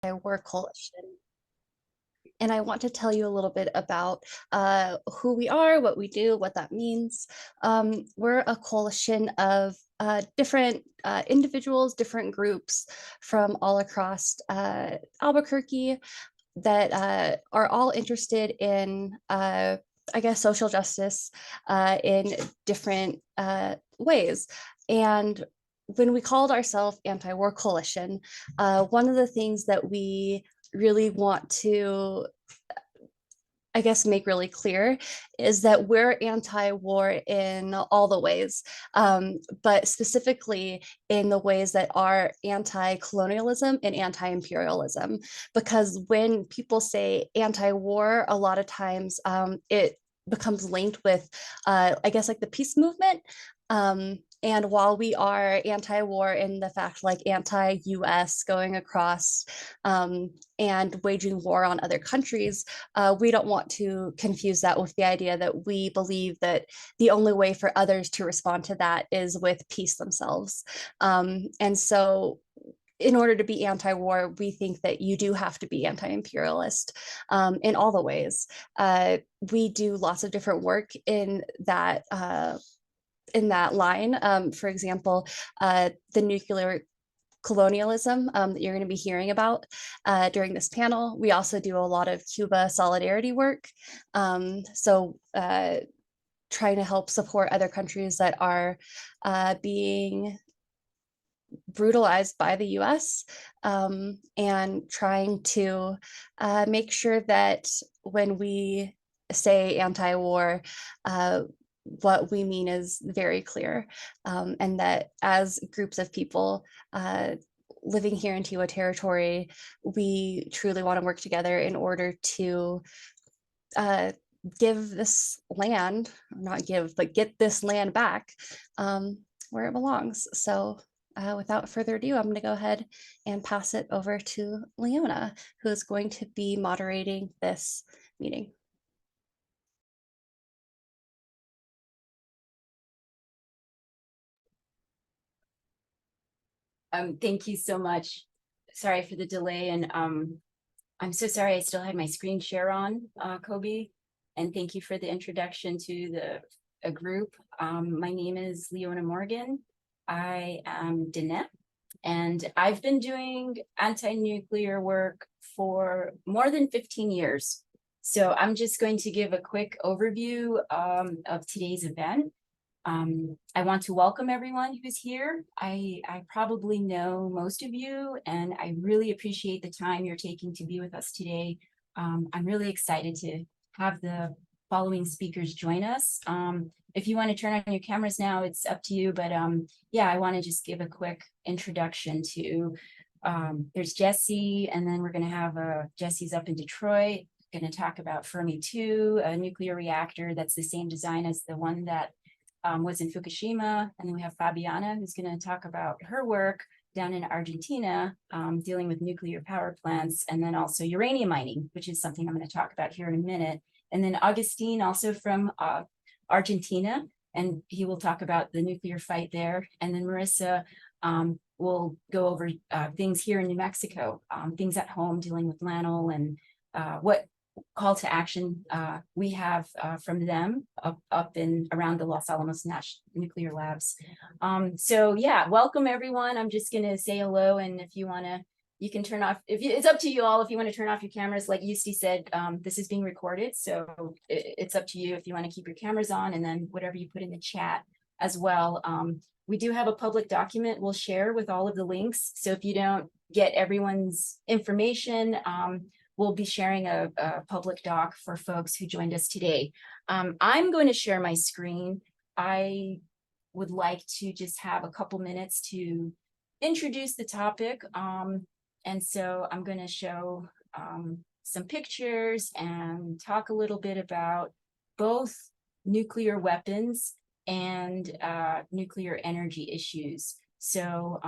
War Coalition. And I want to tell you a little bit about who we are, what we do, what that means. We're a coalition of different individuals, different groups from all across Albuquerque that are all interested in, I guess, social justice in different ways. And when we called ourselves Anti-War Coalition, one of the things that we really want to, I guess, make really clear is that we're anti-war in all the ways, but specifically in the ways that are anti-colonialism and anti-imperialism. Because when people say anti-war, a lot of times it becomes linked with, I guess, like the peace movement. And while we are anti-war in the fact, like anti-US going across and waging war on other countries, we don't want to confuse that with the idea that we believe that the only way for others to respond to that is with peace themselves. And so in order to be anti-war, we think that you do have to be anti-imperialist in all the ways. We do lots of different work in that line. For example, the nuclear colonialism that you're going to be hearing about during this panel. We also do a lot of Cuba solidarity work. Trying to help support other countries that are being brutalized by the US, and trying to make sure that when we say anti-war, what we mean is very clear, and that as groups of people living here in Tiwa territory, we truly want to work together in order to give this land, not give, but get this land back where it belongs. So without further ado, I'm going to go ahead and pass it over to Leona, who is going to be moderating this meeting. Thank you so much. Sorry for the delay, and I'm so sorry I still had my screen share on, Kobe. And thank you for the introduction to the group. My name is Leona Morgan. I am Diné, and I've been doing anti-nuclear work for more than 15 years. So I'm just going to give a quick overview of today's event. I want to welcome everyone who's here. I probably know most of you, and I really appreciate the time you're taking to be with us today. I'm really excited to have the following speakers join us. If you want to turn on your cameras now, it's up to you, but yeah, I want to just give a quick introduction to, there's Jesse, and then we're going to have Jesse's up in Detroit, going to talk about Fermi 2, a nuclear reactor that's the same design as the one that was in Fukushima. And then we have Fabiana, who's going to talk about her work down in Argentina, dealing with nuclear power plants, and then also uranium mining, which is something I'm going to talk about here in a minute. And then Augustin, also from Argentina, and he will talk about the nuclear fight there. And then Marissa will go over things here in New Mexico, things at home dealing with LANL, and what call to action we have from them up in around the Los Alamos National Nuclear Labs. So yeah, welcome everyone. I'm just gonna say hello, and if you wanna, you can turn off, it's up to you all if you want to turn off your cameras. Like Eusti said, this is being recorded, so it's up to you if you want to keep your cameras on, and then whatever you put in the chat as well. We do have a public document we'll share with all of the links, so if you don't get everyone's information, we'll be sharing a public doc for folks who joined us today. I'm going to share my screen. I would like to just have a couple minutes to introduce the topic. And so I'm going to show some pictures and talk a little bit about both nuclear weapons and nuclear energy issues. So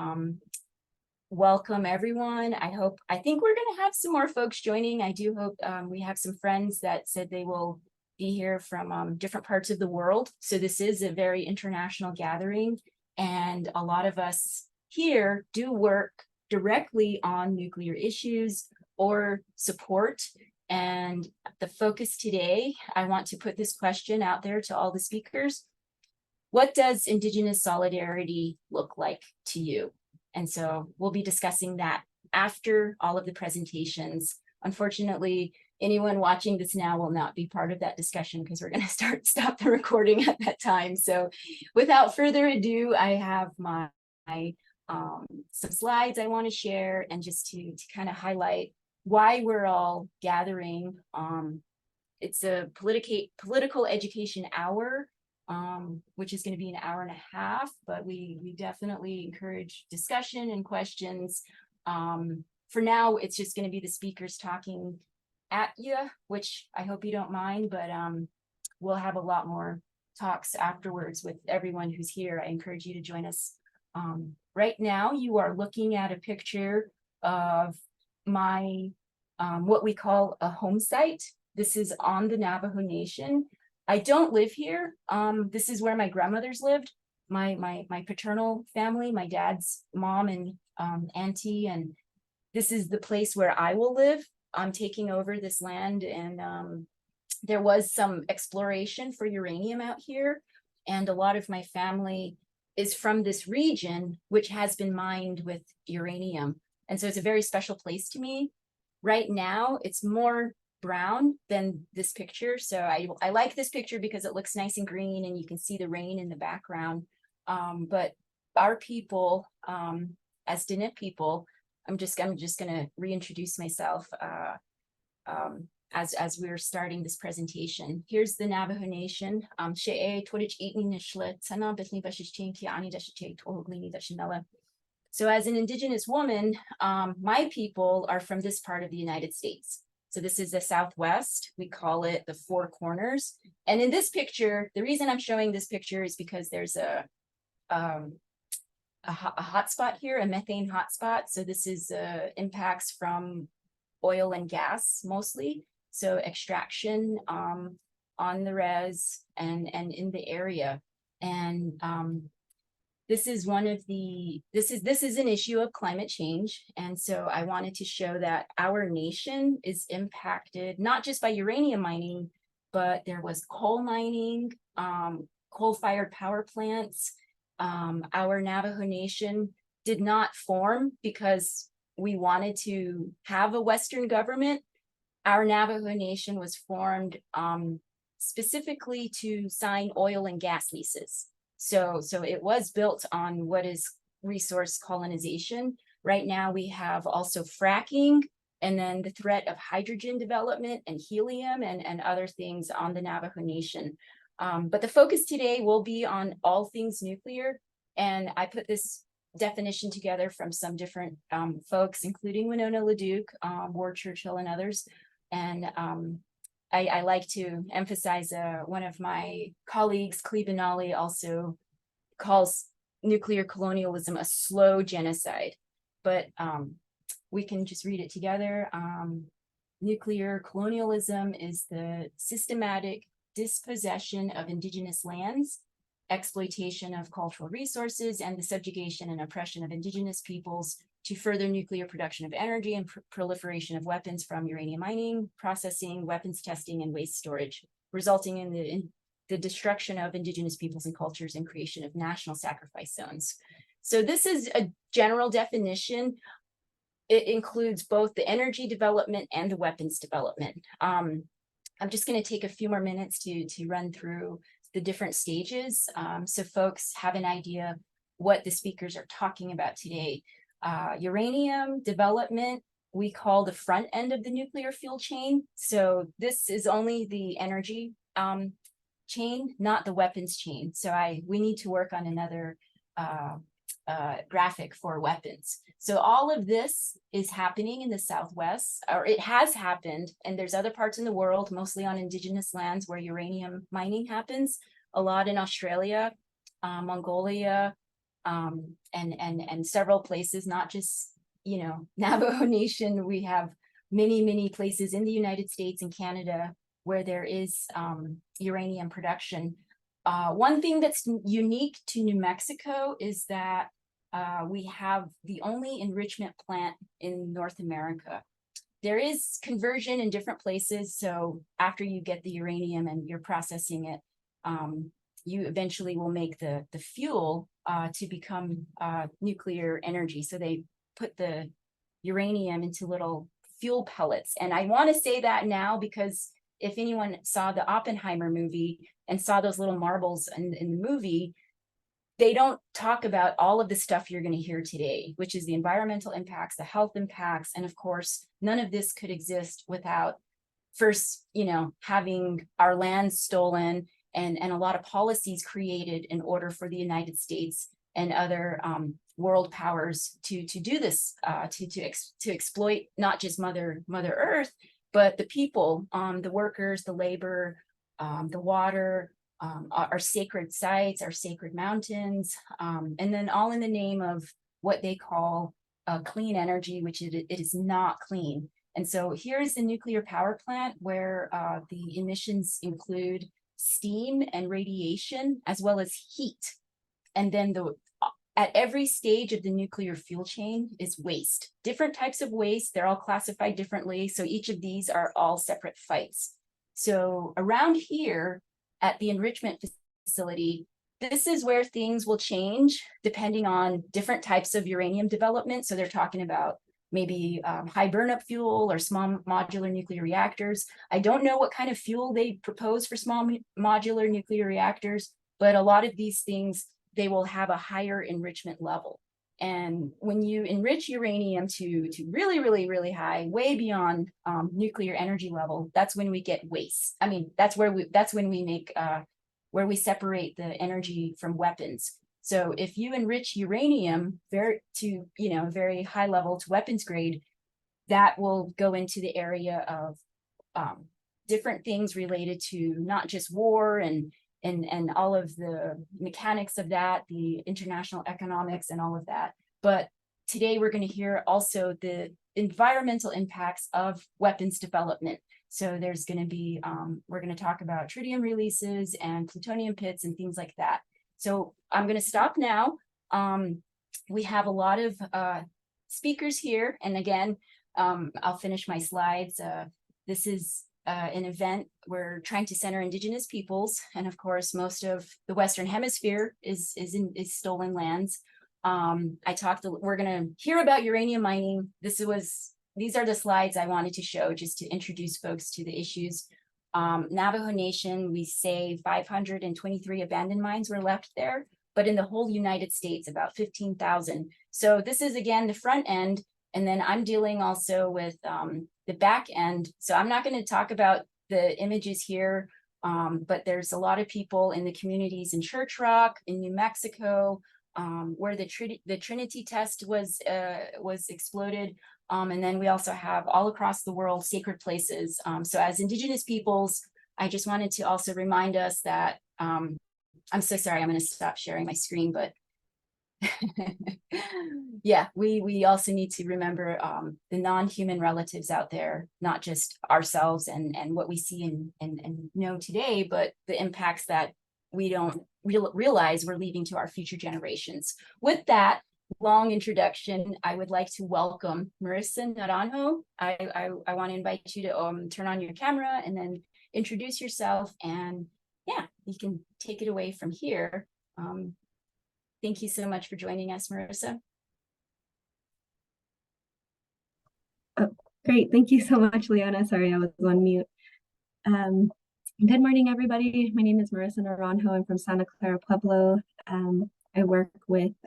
welcome everyone. I think we're going to have some more folks joining. I do hope we have some friends that said they will be here from different parts of the world. So this is a very international gathering, and a lot of us here do work directly on nuclear issues or support. And the focus today, I want to put this question out there to all the speakers. What does Indigenous solidarity look like to you? And so we'll be discussing that after all of the presentations. Unfortunately, anyone watching this now will not be part of that discussion because we're going to stop the recording at that time. So without further ado, I have my some slides I want to share, and just to kind of highlight why we're all gathering. It's a political education hour, which is going to be an hour and a half, but we definitely encourage discussion and questions. For now, it's just going to be the speakers talking at you, which I hope you don't mind, but we'll have a lot more talks afterwards with everyone who's here. I encourage you to join us. Right now, you are looking at a picture of my, what we call a home site. This is on the Navajo Nation. I don't live here. This is where my grandmothers lived, my paternal family, my dad's mom and auntie, and this is the place where I will live. I'm taking over this land, and there was some exploration for uranium out here, and a lot of my family is from this region, which has been mined with uranium. And so it's a very special place to me. Right now, it's more brown than this picture. So I like this picture because it looks nice and green and you can see the rain in the background. But our people, as Diné people, I'm just gonna reintroduce myself as we're starting this presentation. Here's the Navajo Nation. So as an Indigenous woman, my people are from this part of the United States. So this is the Southwest. We call it the Four Corners. And in this picture, the reason I'm showing this picture is because there's a hotspot here, a methane hotspot. So this is impacts from oil and gas mostly. So extraction on the res and in the area. And this is one of the, this is an issue of climate change. And so I wanted to show that our nation is impacted not just by uranium mining, but there was coal mining, coal-fired power plants. Our Navajo Nation did not form because we wanted to have a Western government. Our Navajo Nation was formed specifically to sign oil and gas leases. So it was built on what is resource colonization. Right now we have also fracking, and then the threat of hydrogen development and helium and other things on the Navajo Nation. But the focus today will be on all things nuclear. And I put this definition together from some different folks, including Winona LaDuke, Ward Churchill, and others. And I like to emphasize one of my colleagues, Clevenali, also calls nuclear colonialism a slow genocide. But we can just read it together. Nuclear colonialism is the systematic dispossession of indigenous lands, exploitation of cultural resources, and the subjugation and oppression of indigenous peoples to further nuclear production of energy and proliferation of weapons from uranium mining, processing, weapons testing, and waste storage, resulting in the destruction of indigenous peoples and cultures and creation of national sacrifice zones. So this is a general definition. It includes both the energy development and the weapons development. I'm just going to take a few more minutes to run through the different stages so folks have an idea what the speakers are talking about today. Uranium development, we call the front end of the nuclear fuel chain. So this is only the energy chain, not the weapons chain. So we need to work on another graphic for weapons. So all of this is happening in the Southwest, or it has happened, and there's other parts in the world, mostly on indigenous lands where uranium mining happens, a lot in Australia, Mongolia, and several places, not just, Navajo Nation. We have many places in the United States and Canada where there is uranium production. One thing that's unique to New Mexico is that we have the only enrichment plant in North America. There is conversion in different places. So after you get the uranium and you're processing it, you eventually will make the fuel to become nuclear energy. So they put the uranium into little fuel pellets. And I want to say that now because if anyone saw the Oppenheimer movie and saw those little marbles in the movie, they don't talk about all of the stuff you're going to hear today, which is the environmental impacts, the health impacts. And of course, none of this could exist without first, having our lands stolen and a lot of policies created in order for the United States and other world powers to do this, to exploit not just Mother Earth, but the people, the workers, the labor, the water, our sacred sites, our sacred mountains, and then all in the name of what they call clean energy, which it is not clean. And so here's the nuclear power plant where the emissions include steam and radiation, as well as heat. And then at every stage of the nuclear fuel chain is waste. Different types of waste, they're all classified differently. So each of these are all separate fights. So around here at the enrichment facility, this is where things will change depending on different types of uranium development. So they're talking about maybe high burnup fuel or small modular nuclear reactors. I don't know what kind of fuel they propose for small modular nuclear reactors, but a lot of these things, they will have a higher enrichment level. And when you enrich uranium to really, really, really high, way beyond nuclear energy level, that's when we get waste. I mean, that's when we make, where we separate the energy from weapons. So if you enrich uranium very high level to weapons grade, that will go into the area of different things related to not just war and all of the mechanics of that, the international economics and all of that. But today we're going to hear also the environmental impacts of weapons development. So there's going to be, we're going to talk about tritium releases and plutonium pits and things like that. So I'm going to stop now. We have a lot of speakers here. And again, I'll finish my slides. This is an event we're trying to center Indigenous peoples, and of course, most of the Western Hemisphere is stolen lands. We're going to hear about uranium mining. These are the slides I wanted to show just to introduce folks to the issues. Navajo Nation, we say 523 abandoned mines were left there, but in the whole United States, about 15,000. So this is again the front end, and then I'm dealing also with the back end. So I'm not going to talk about the images here, but there's a lot of people in the communities in Church Rock, in New Mexico, where the Trinity test was exploded. And then we also have all across the world sacred places. So as Indigenous peoples, I just wanted to also remind us that, I'm so sorry, I'm going to stop sharing my screen, but yeah, we also need to remember the non-human relatives out there, not just ourselves and what we see and know today, but the impacts that we don't realize we're leaving to our future generations. With that long introduction, I would like to welcome Marissa Naranjo. I want to invite you to turn on your camera and then introduce yourself, and yeah, you can take it away from here. Thank you so much for joining us, Marissa. Oh, great. Thank you so much, Leona. Sorry, I was on mute. Good morning, everybody. My name is Marissa Naranjo. I'm from Santa Clara, Pueblo. I work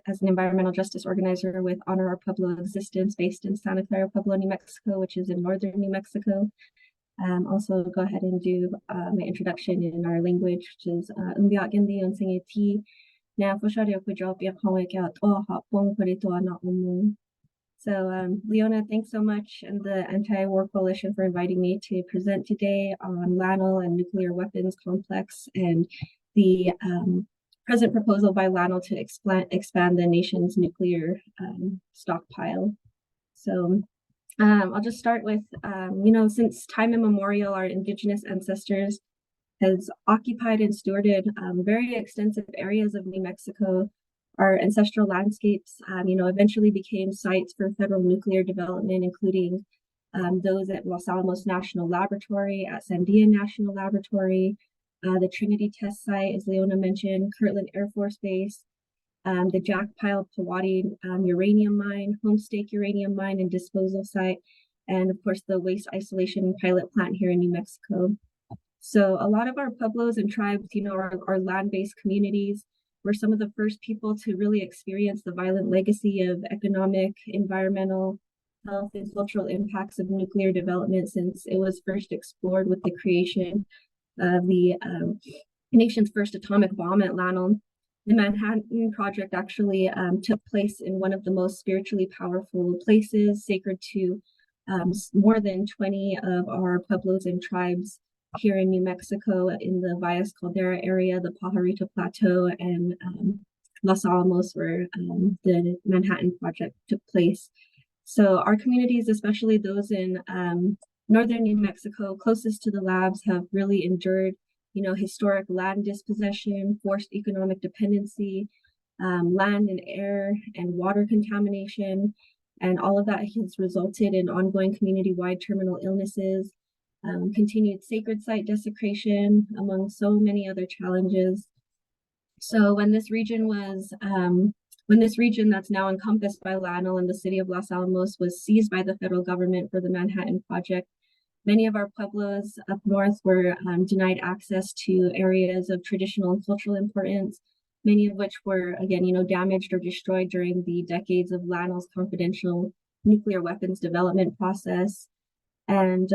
as an environmental justice organizer with Honor Our Pueblo Existence, based in Santa Clara, Pueblo, New Mexico, which is in northern New Mexico. Also go ahead and do my introduction in our language, which is Umbiakindi on Singeti. So Leona, thanks so much, and the Anti-War Coalition for inviting me to present today on LANL and nuclear weapons complex and the present proposal by LANL to expand the nation's nuclear stockpile. So I'll just start with, since time immemorial, our Indigenous ancestors has occupied and stewarded very extensive areas of New Mexico, Our ancestral landscapes, eventually became sites for federal nuclear development, including those at Los Alamos National Laboratory, at Sandia National Laboratory, the Trinity Test Site, as Leona mentioned, Kirtland Air Force Base, the Jackpile Pewati uranium mine, Homestake uranium mine and disposal site, and of course the waste isolation pilot plant here in New Mexico. So a lot of our pueblos and tribes, are land-based communities. We're some of the first people to really experience the violent legacy of economic, environmental, health, and cultural impacts of nuclear development since it was first explored with the creation of the nation's first atomic bomb at Lanol. The Manhattan Project actually took place in one of the most spiritually powerful places, sacred to more than 20 of our pueblos and tribes here in New Mexico, in the Valles Caldera area, the Pajarito Plateau, and Los Alamos, where the Manhattan Project took place. So our communities, especially those in northern New Mexico, closest to the labs, have really endured, historic land dispossession, forced economic dependency, land and air and water contamination, and all of that has resulted in ongoing community-wide terminal illnesses, continued sacred site desecration, among so many other challenges. So when this region that's now encompassed by Lanol and the city of Los Alamos was seized by the federal government for the Manhattan Project, many of our pueblos up north were denied access to areas of traditional and cultural importance, many of which were, again, damaged or destroyed during the decades of Lanol's confidential nuclear weapons development process. And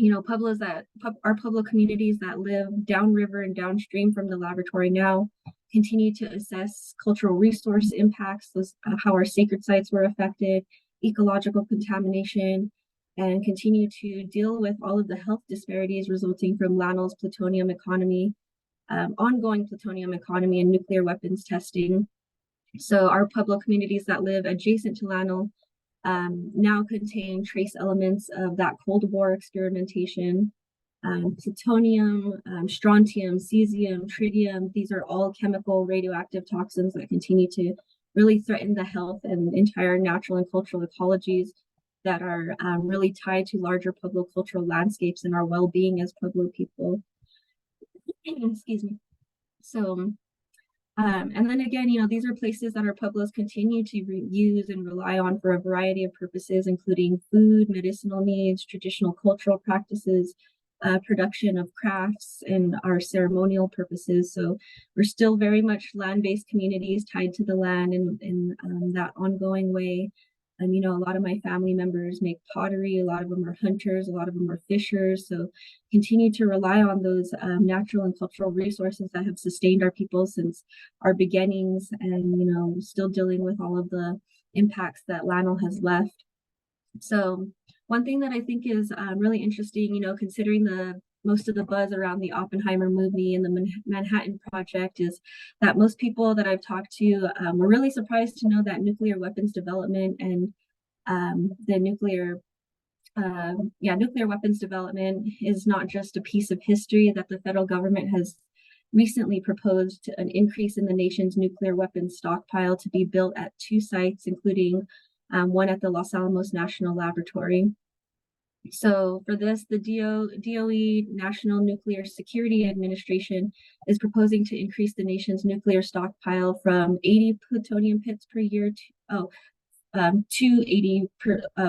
our Pueblo communities that live downriver and downstream from the laboratory now continue to assess cultural resource impacts, how our sacred sites were affected, ecological contamination, and continue to deal with all of the health disparities resulting from Lanol's plutonium economy, ongoing plutonium economy and nuclear weapons testing. So our Pueblo communities that live adjacent to Lanol now contain trace elements of that Cold War experimentation. Plutonium, strontium, cesium, tritium, these are all chemical radioactive toxins that continue to really threaten the health and entire natural and cultural ecologies that are really tied to larger Pueblo cultural landscapes and our well-being as Pueblo people. Excuse me. So, and then again, these are places that our Pueblos continue to use and rely on for a variety of purposes, including food, medicinal needs, traditional cultural practices, production of crafts, and our ceremonial purposes. So we're still very much land-based communities tied to the land in that ongoing way. A lot of my family members make pottery, a lot of them are hunters, a lot of them are fishers. So continue to rely on those natural and cultural resources that have sustained our people since our beginnings, and, still dealing with all of the impacts that Lanol has left. So one thing that I think is really interesting, considering most of the buzz around the Oppenheimer movie and the Manhattan Project, is that most people that I've talked to were really surprised to know that nuclear weapons development and the nuclear weapons development is not just a piece of history, that the federal government has recently proposed an increase in the nation's nuclear weapons stockpile to be built at 2 sites, including one at the Los Alamos National Laboratory. So for this, the DOE National Nuclear Security Administration is proposing to increase the nation's nuclear stockpile from 80 plutonium pits per year to 80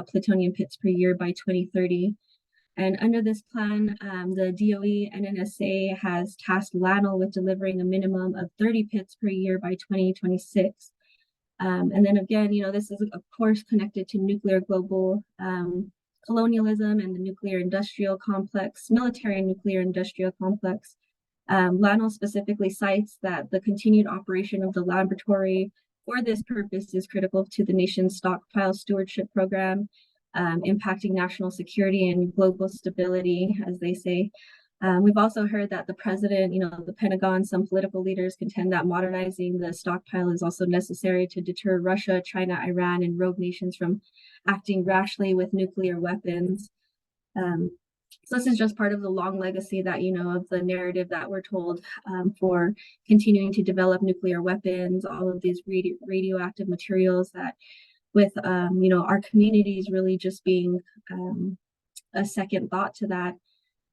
plutonium pits per year by 2030. And under this plan, the DOE NNSA has tasked Lanol with delivering a minimum of 30 pits per year by 2026. And then again, this is of course connected to nuclear global colonialism and the nuclear industrial complex, military and nuclear industrial complex. Lanol specifically cites that the continued operation of the laboratory for this purpose is critical to the nation's stockpile stewardship program, impacting national security and global stability, as they say. We've also heard that the president, the Pentagon, some political leaders contend that modernizing the stockpile is also necessary to deter Russia, China, Iran, and rogue nations from acting rashly with nuclear weapons. So this is just part of the long legacy that, of the narrative that we're told for continuing to develop nuclear weapons, all of these radioactive materials that with, our communities really just being a second thought to that.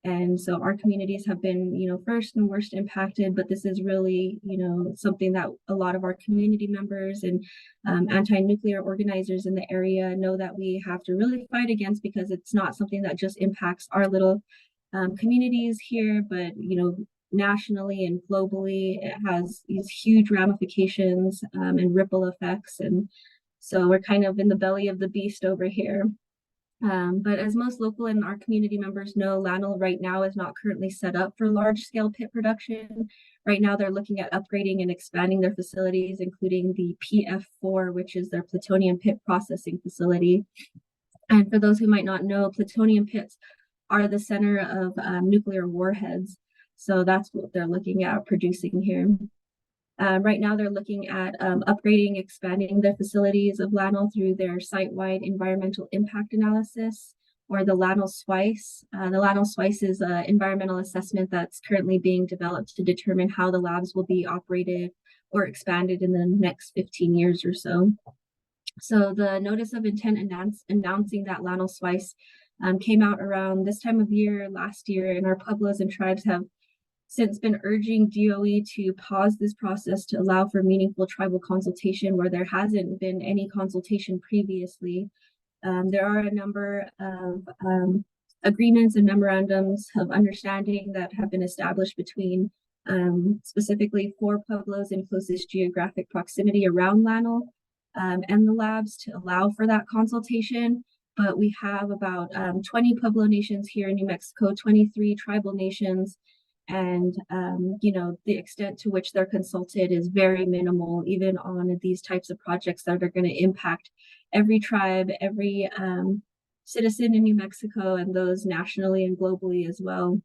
And so our communities have been, first and worst impacted, but this is really, something that a lot of our community members and anti-nuclear organizers in the area know that we have to really fight against, because it's not something that just impacts our little communities here, but, nationally and globally. It has these huge ramifications and ripple effects. And so we're kind of in the belly of the beast over here. But as most local and our community members know, LANL right now is not currently set up for large-scale pit production. Right now, they're looking at upgrading and expanding their facilities, including the PF4, which is their plutonium pit processing facility. And for those who might not know, plutonium pits are the center of nuclear warheads. So that's what they're looking at producing here. Right now, they're looking at upgrading, expanding the facilities of LANL through their site-wide environmental impact analysis, or the LANL SWICE. The LANL SWICE is an environmental assessment that's currently being developed to determine how the labs will be operated or expanded in the next 15 years or so. So the notice of intent announcing that LANL SWICE came out around this time of year last year, and our Pueblos and tribes have since been urging DOE to pause this process to allow for meaningful tribal consultation where there hasn't been any consultation previously. There are a number of agreements and memorandums of understanding that have been established between specifically 4 Pueblos in closest geographic proximity around LANL and the labs to allow for that consultation. But we have about 20 Pueblo nations here in New Mexico, 23 tribal nations, and the extent to which they're consulted is very minimal, even on these types of projects that are going to impact every tribe, every citizen in New Mexico, and those nationally and globally as well.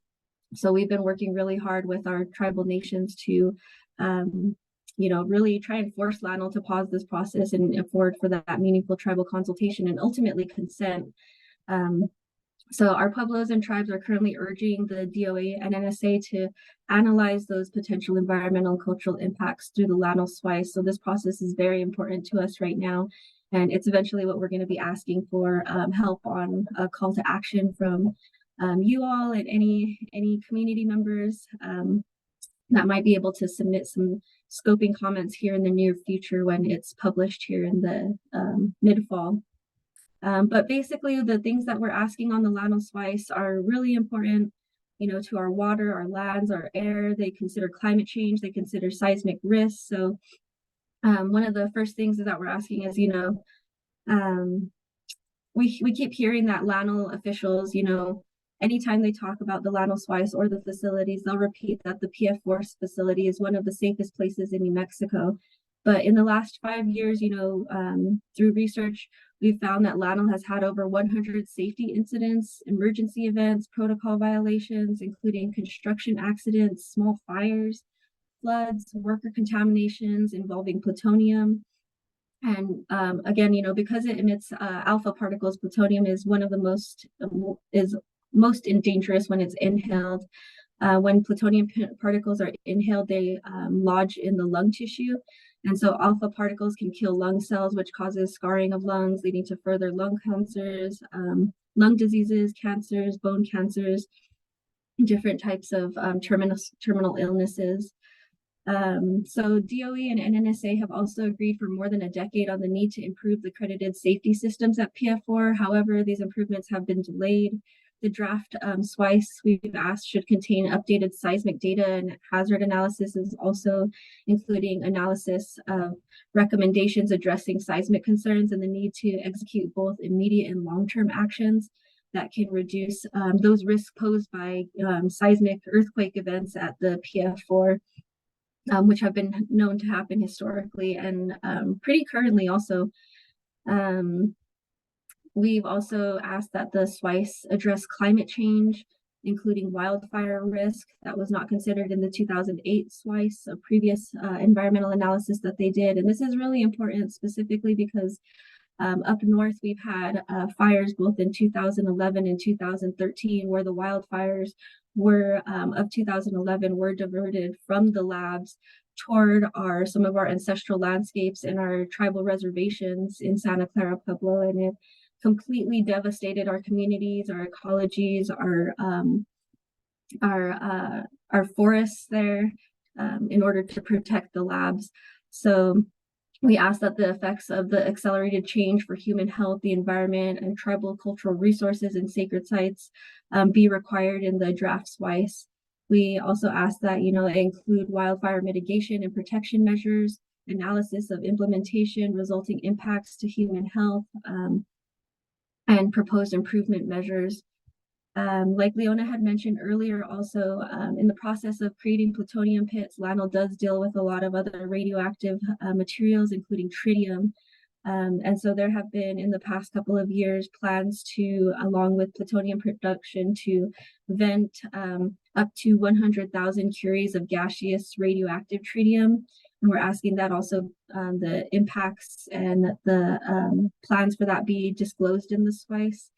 So we've been working really hard with our tribal nations to really try and force LANL to pause this process and afford for that meaningful tribal consultation and ultimately consent. So our Pueblos and tribes are currently urging the DOE and NSA to analyze those potential environmental and cultural impacts through the LANL SWICE. So this process is very important to us right now. And it's eventually what we're going to be asking for help on, a call to action from you all and any community members that might be able to submit some scoping comments here in the near future when it's published here in the mid-fall. But basically, the things that we're asking on the LANL SWICE are really important, to our water, our lands, our air. They consider climate change. They consider seismic risks. So one of the first things that we're asking is, we keep hearing that LANL officials, anytime they talk about the LANL SWICE or the facilities, they'll repeat that the PF4 facility is one of the safest places in New Mexico. But in the last 5 years, through research, we've found that LANL has had over 100 safety incidents, emergency events, protocol violations, including construction accidents, small fires, floods, worker contaminations involving plutonium. And again, because it emits alpha particles, plutonium is one of the most dangerous when it's inhaled. When plutonium particles are inhaled, they lodge in the lung tissue. And so alpha particles can kill lung cells, which causes scarring of lungs, leading to further lung cancers, lung diseases, cancers, bone cancers, different types of terminal illnesses. So DOE and NNSA have also agreed for more than a decade on the need to improve the accredited safety systems at PF4. However, these improvements have been delayed. The draft SWICE we've asked should contain updated seismic data and hazard analysis, is also including analysis of recommendations addressing seismic concerns and the need to execute both immediate and long-term actions that can reduce those risks posed by seismic earthquake events at the PF4, which have been known to happen historically and pretty currently also. We've also asked that the SWICE address climate change, including wildfire risk. That was not considered in the 2008 SWICE, a previous environmental analysis that they did. And this is really important specifically because Up north, we've had fires both in 2011 and 2013, where the wildfires were of 2011 were diverted from the labs toward some of our ancestral landscapes and our tribal reservations in Santa Clara Pueblo, and it completely devastated our communities, our ecologies, our forests there, in order to protect the labs. So we ask that the effects of the accelerated change for human health, the environment, and tribal cultural resources and sacred sites be required in the draft SWICE. We also ask that, it include wildfire mitigation and protection measures, analysis of implementation, resulting impacts to human health, and proposed improvement measures. Like Leona had mentioned earlier, also in the process of creating plutonium pits, LANL does deal with a lot of other radioactive materials, including tritium. And so there have been, in the past couple of years, plans to, along with plutonium production, to vent up to 100,000 curies of gaseous radioactive tritium. And we're asking that also the impacts and the plans for that be disclosed in the SWICE.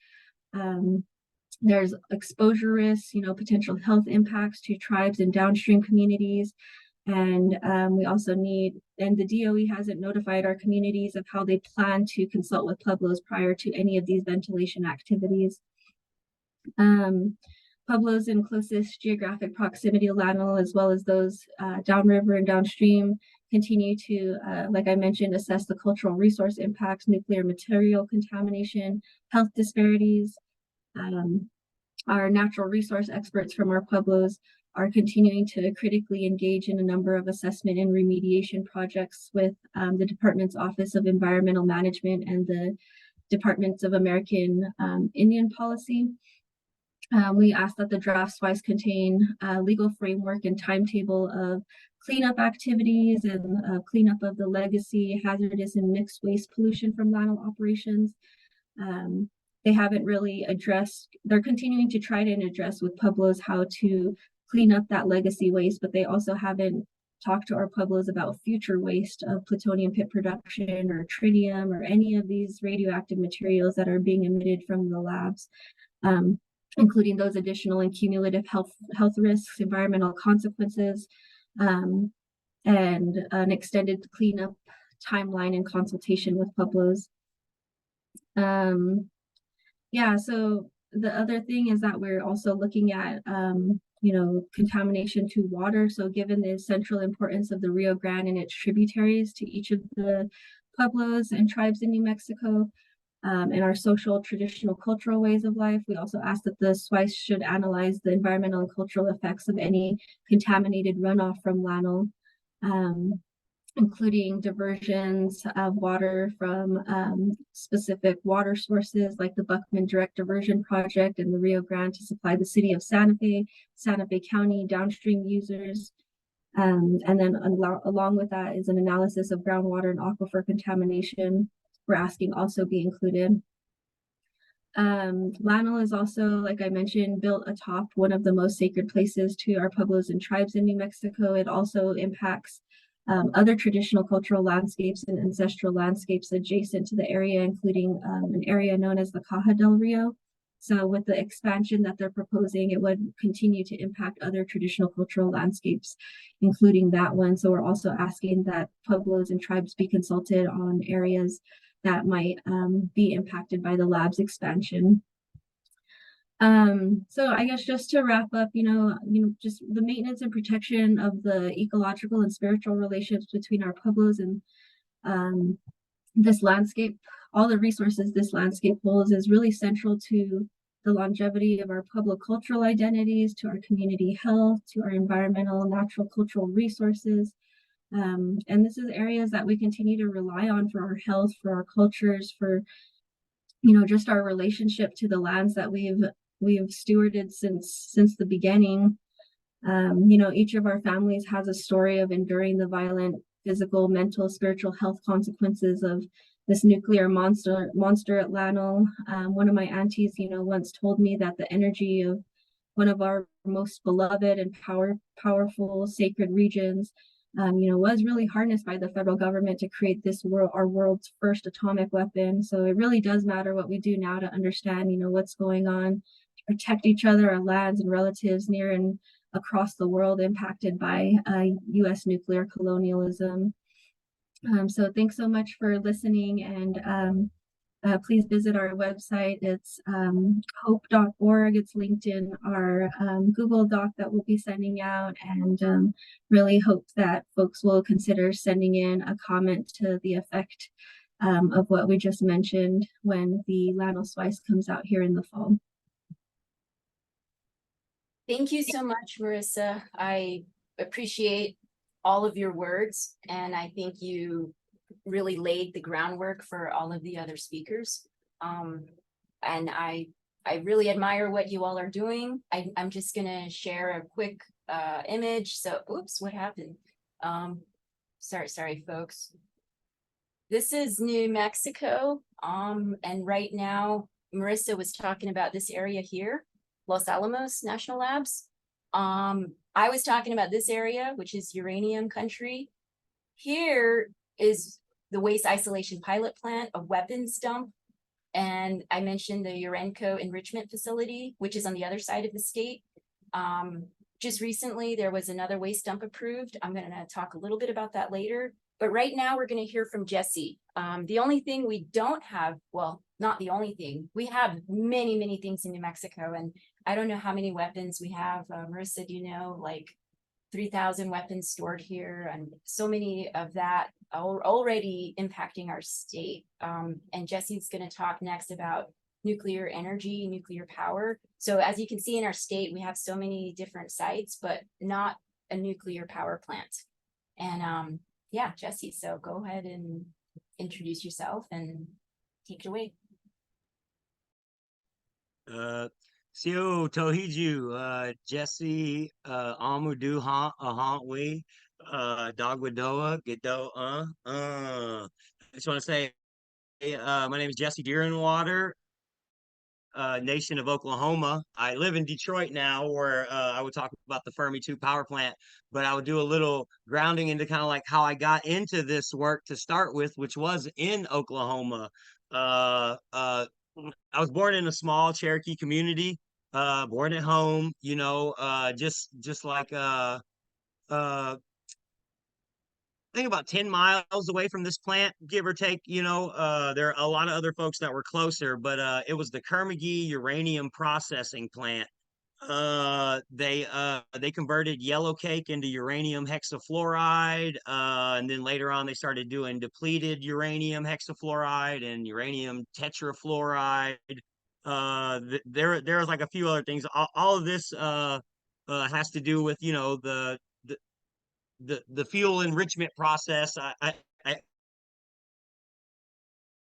There's exposure risks, potential health impacts to tribes and downstream communities. And we also and the DOE hasn't notified our communities of how they plan to consult with Pueblos prior to any of these ventilation activities. Pueblos in closest geographic proximity to LANL, as well as those downriver and downstream, continue to, like I mentioned, assess the cultural resource impacts, nuclear material contamination, health disparities. Our natural resource experts from our Pueblos are continuing to critically engage in a number of assessment and remediation projects with the Department's Office of Environmental Management and the Departments of American Indian Policy. We ask that the draft SWICE contain a legal framework and timetable of cleanup activities and cleanup of the legacy, hazardous, and mixed waste pollution from LANL operations. They haven't really they're continuing to try to address with Pueblos how to clean up that legacy waste, but they also haven't talked to our Pueblos about future waste of plutonium pit production or tritium or any of these radioactive materials that are being emitted from the labs, including those additional and cumulative health risks, environmental consequences, and an extended cleanup timeline in consultation with Pueblos. Yeah, so the other thing is that we're also looking at, contamination to water. So given the central importance of the Rio Grande and its tributaries to each of the Pueblos and tribes in New Mexico, and our social, traditional, cultural ways of life, we also ask that the SWICE should analyze the environmental and cultural effects of any contaminated runoff from LANL, including diversions of water from specific water sources like the Buckman Direct Diversion Project and the Rio Grande to supply the city of Santa Fe County downstream users. And then along with that is an analysis of groundwater and aquifer contamination. We're asking also be included. LANL is also, like I mentioned, built atop one of the most sacred places to our Pueblos and tribes in New Mexico. It also impacts other traditional cultural landscapes and ancestral landscapes adjacent to the area, including an area known as the Caja del Rio. So with the expansion that they're proposing, it would continue to impact other traditional cultural landscapes, including that one. So we're also asking that Pueblos and tribes be consulted on areas that might be impacted by the lab's expansion. So I guess just to wrap up, just the maintenance and protection of the ecological and spiritual relationships between our Pueblos and this landscape, all the resources this landscape holds, is really central to the longevity of our Pueblo cultural identities, to our community health, to our environmental and natural cultural resources. And this is areas that we continue to rely on for our health, for our cultures, for just our relationship to the lands that we've stewarded since the beginning. Each of our families has a story of enduring the violent physical, mental, spiritual health consequences of this nuclear monster at LANL. One of my aunties, once told me that the energy of one of our most beloved and powerful sacred regions was really harnessed by the federal government to create this world, our world's first atomic weapon. So it really does matter what we do now to understand, what's going on, to protect each other, our lands and relatives near and across the world impacted by U.S. nuclear colonialism. So thanks so much for listening, and please visit our website. It's hope.org. It's linked in our Google Doc that we'll be sending out, and really hope that folks will consider sending in a comment to the effect of what we just mentioned when the Landosweiss comes out here in the fall. Thank you so much, Marissa. I appreciate all of your words, and I think you really laid the groundwork for all of the other speakers. And I really admire what you all are doing. I'm just gonna share a quick image. So, oops, what happened? Sorry, folks. This is New Mexico. And right now, Marissa was talking about this area here, Los Alamos National Labs. I was talking about this area, which is uranium country. Here is the waste isolation pilot plant, a weapons dump. And I mentioned the Urenco enrichment facility, which is on the other side of the state. Just recently, there was another waste dump approved. I'm gonna talk a little bit about that later. But right now, we're gonna hear from Jesse. The only thing we don't have, well, not the only thing, we have many, many things in New Mexico. And I don't know how many weapons we have. Marissa, do you know, like 3,000 weapons stored here, and so many of that are already impacting our state. And Jesse's going to talk next about nuclear energy, nuclear power. So as you can see in our state, we have so many different sites, but not a nuclear power plant. And yeah, Jesse, so go ahead and introduce yourself and take it away. Sio Tohiju, Jesse, Amudu Ahantwe, Dogwadoa, Gado, I just want to say, my name is Jesse Deerinwater, nation of Oklahoma. I live in Detroit now, where I would talk about the Fermi 2 power plant, but I would do a little grounding into kind of like how I got into this work to start with, which was in Oklahoma. I was born in a small Cherokee community, born at home, just like I think about 10 miles away from this plant, give or take. There are a lot of other folks that were closer, but it was the Kermagee uranium processing plant. They converted yellow cake into uranium hexafluoride, and then later on they started doing depleted uranium hexafluoride and uranium tetrafluoride. There was like a few other things. All of this has to do with the fuel enrichment process.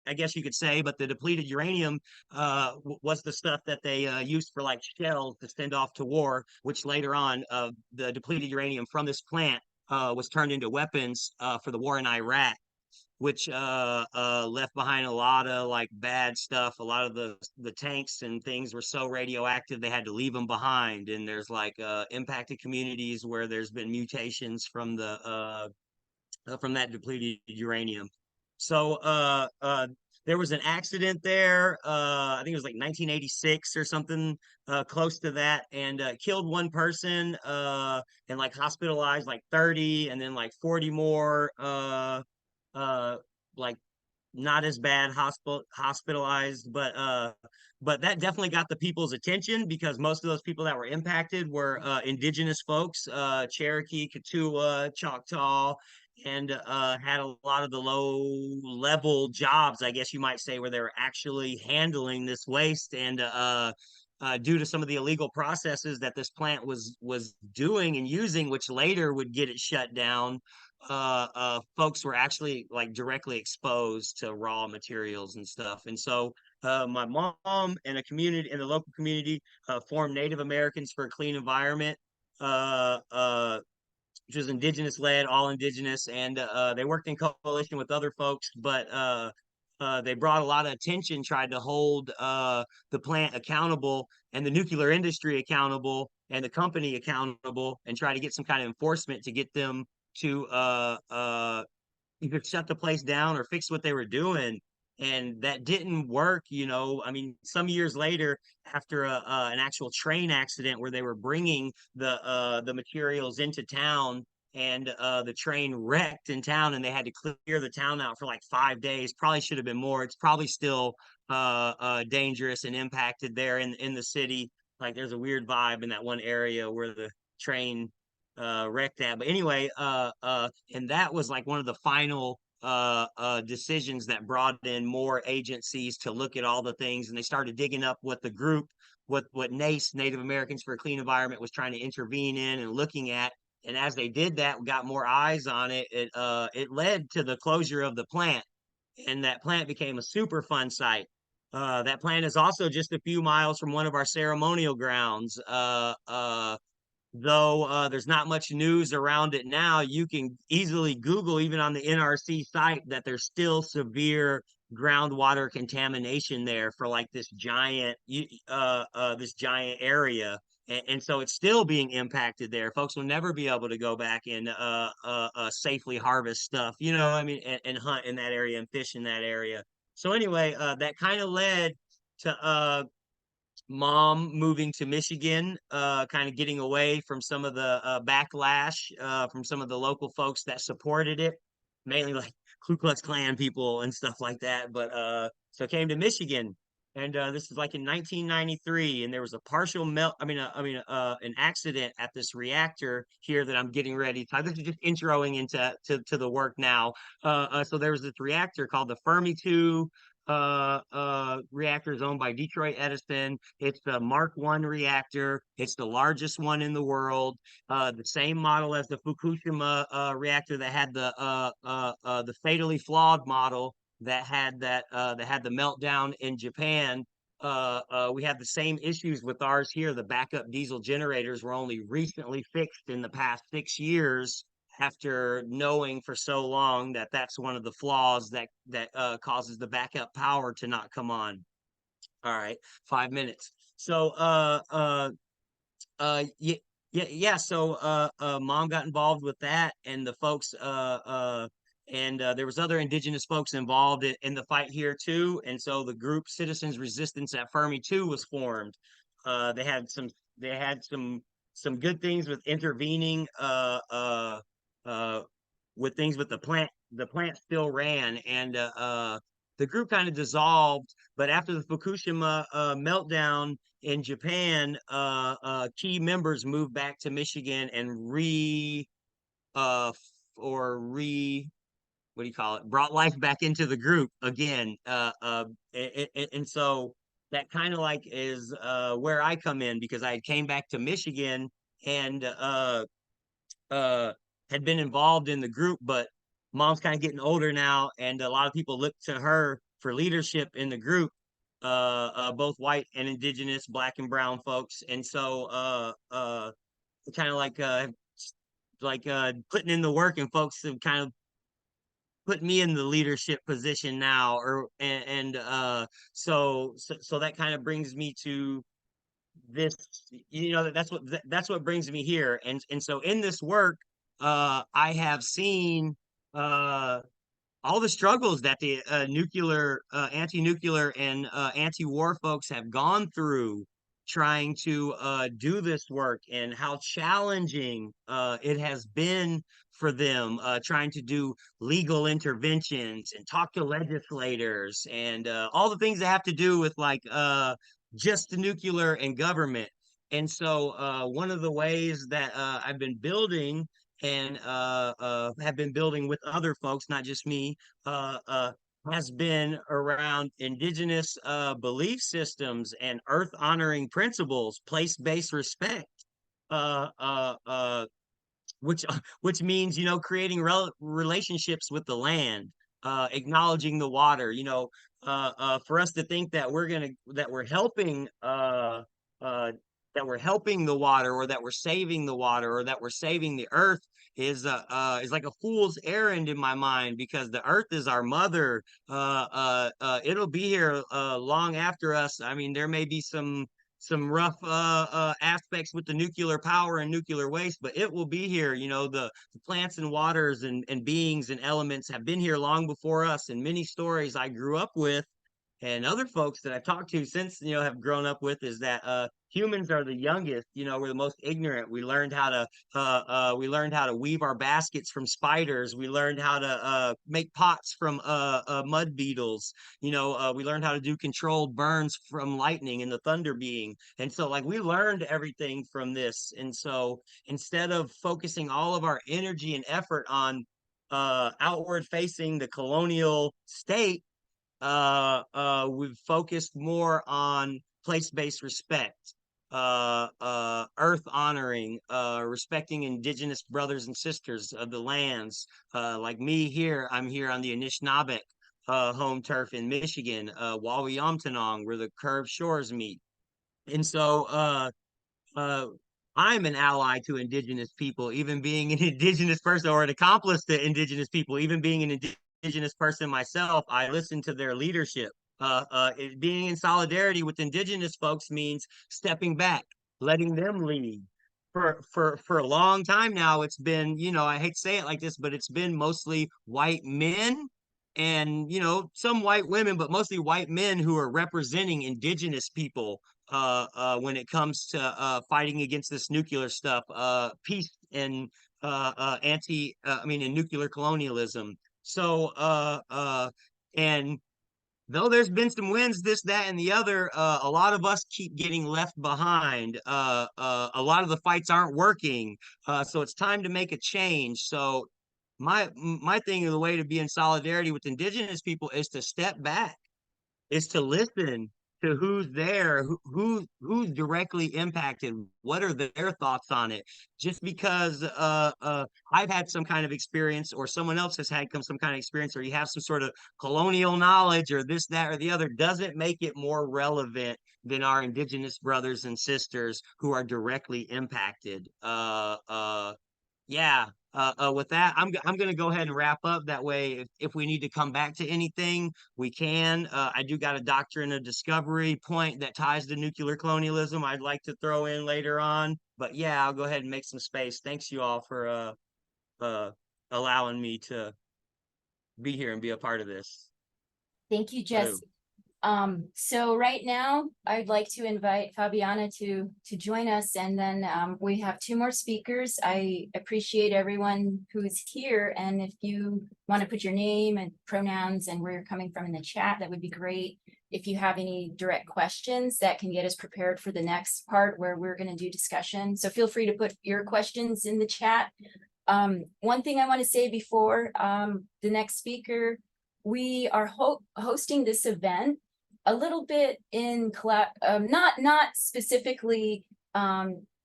I guess you could say, but the depleted uranium was the stuff that they used for like shells to send off to war, which later on the depleted uranium from this plant was turned into weapons for the war in Iraq, which left behind a lot of like bad stuff. A lot of the tanks and things were so radioactive they had to leave them behind. And there's like impacted communities where there's been mutations from from that depleted uranium. So there was an accident there. I think it was like 1986 or something, close to that, and killed one person and like hospitalized like 30, and then like 40 more like not as bad hospitalized, but that definitely got the people's attention, because most of those people that were impacted were indigenous folks, Cherokee, Kituwa, Choctaw, and had a lot of the low level jobs, I guess you might say, where they were actually handling this waste. And due to some of the illegal processes that this plant was doing and using, which later would get it shut down, folks were actually like directly exposed to raw materials and stuff. And so my mom and a community in the local community formed Native Americans for a Clean Environment, which was indigenous led, all indigenous, and they worked in coalition with other folks, but they brought a lot of attention, tried to hold the plant accountable and the nuclear industry accountable and the company accountable, and try to get some kind of enforcement to get them to either shut the place down or fix what they were doing. And that didn't work, you know. I mean, some years later, after an actual train accident where they were bringing the materials into town, and the train wrecked in town, and they had to clear the town out for like 5 days. Probably should have been more. It's probably still dangerous and impacted there in the city. Like there's a weird vibe in that one area where the train wrecked at. But anyway, and that was like one of the final decisions that brought in more agencies to look at all the things, and they started digging up what the group, what NACE, Native Americans for a Clean Environment, was trying to intervene in and looking at. And as they did that, got more eyes on it. It led to the closure of the plant, and that plant became a Superfund site. That plant is also just a few miles from one of our ceremonial grounds. Though there's not much news around it now, you can easily Google, even on the NRC site, that there's still severe groundwater contamination there for like this giant area. And so it's still being impacted there. Folks will never be able to go back and safely harvest stuff, you know, I mean, and hunt in that area and fish in that area. So anyway, that kind of led to Mom moving to Michigan, kind of getting away from some of the backlash from some of the local folks that supported it, mainly like Ku Klux Klan people and stuff like that. But so came to Michigan, and this is like in 1993, and there was a partial an accident at this reactor here that I'm getting ready. So this is just introing into the work now. So there was this reactor called the Fermi 2 reactors owned by Detroit Edison. It's the Mark 1 reactor. It's the largest one in the world. The same model as the Fukushima reactor that had the fatally flawed model that had the meltdown in Japan. We have the same issues with ours here. The backup diesel generators were only recently fixed in the past 6 years, after knowing for so long that that's one of the flaws that causes the backup power to not come on. All right, 5 minutes. So yeah, yeah. So Mom got involved with that, and the folks and there was other indigenous folks involved in the fight here too. And so the group Citizens Resistance at Fermi 2 was formed. They had some good things with intervening with things, but the plant still ran, and the group kind of dissolved. But after the Fukushima meltdown in Japan, key members moved back to Michigan and what do you call it, brought life back into the group again. And so that kind of like is where I come in, because I came back to Michigan and had been involved in the group, but Mom's kind of getting older now, and a lot of people look to her for leadership in the group, both white and indigenous, black and brown folks. And so kind of like putting in the work, and folks have kind of put me in the leadership position now, so that kind of brings me to this, you know, that's what brings me here. And so in this work, I have seen all the struggles that the anti-nuclear and anti-war folks have gone through trying to do this work, and how challenging it has been for them trying to do legal interventions and talk to legislators, and all the things that have to do with like just the nuclear and government. And so one of the ways that I've been building, and have been building with other folks, not just me, has been around indigenous belief systems and earth honoring principles, place-based respect, uh, uh, uh, which means, you know, creating relationships with the land, acknowledging the water. You know, for us to think that we're helping that we're helping the water, or that we're saving the water, or that we're saving the earth is like a fool's errand in my mind, because the earth is our mother. It'll be here long after us. I mean, there may be some some rough aspects with the nuclear power and nuclear waste, but it will be here. You know, the plants and waters and beings and elements have been here long before us, and many stories I grew up with and other folks that I've talked to since, you know, have grown up with is that humans are the youngest. You know, we're the most ignorant. We learned how to weave our baskets from spiders. We learned how to make pots from mud beetles. You know, we learned how to do controlled burns from lightning and the thunder being. And so like we learned everything from this. And so instead of focusing all of our energy and effort on outward facing the colonial state, we've focused more on place-based respect, earth honoring, respecting indigenous brothers and sisters of the lands. Like me here, I'm here on the Anishinaabeg home turf in Michigan, Wawiamtanong, where the curved shores meet. And so uh, I'm an ally to indigenous people, even being an indigenous person or an accomplice to indigenous people, even being an indigenous person myself. I listen to their leadership. Being in solidarity with indigenous folks means stepping back, letting them lead. For a long time now, it's been, you know, I hate to say it like this, but it's been mostly white men and, you know, some white women, but mostly white men who are representing indigenous people when it comes to fighting against this nuclear stuff, peace and and nuclear colonialism. So and though there's been some wins, this, that, and the other, a lot of us keep getting left behind. A lot of the fights aren't working, so it's time to make a change. So my thing, the way to be in solidarity with indigenous people is to step back, is to listen to who's there, who's directly impacted, what are their thoughts on it. Just because I've had some kind of experience or someone else has had some kind of experience, or you have some sort of colonial knowledge or this, that, or the other, doesn't make it more relevant than our indigenous brothers and sisters who are directly impacted. Yeah. With that, I'm going to go ahead and wrap up. That way, if we need to come back to anything, we can. I do got a doctrine of discovery point that ties to nuclear colonialism I'd like to throw in later on. But yeah, I'll go ahead and make some space. Thanks you all for allowing me to be here and be a part of this. Thank you, Jesse. So right now I'd like to invite Fabiana to join us, and then we have two more speakers. I appreciate everyone who's here, and if you want to put your name and pronouns and where you're coming from in the chat, that would be great. If you have any direct questions, that can get us prepared for the next part where we're going to do discussion. So feel free to put your questions in the chat. One thing I want to say before the next speaker, we are hosting this event a little bit in not specifically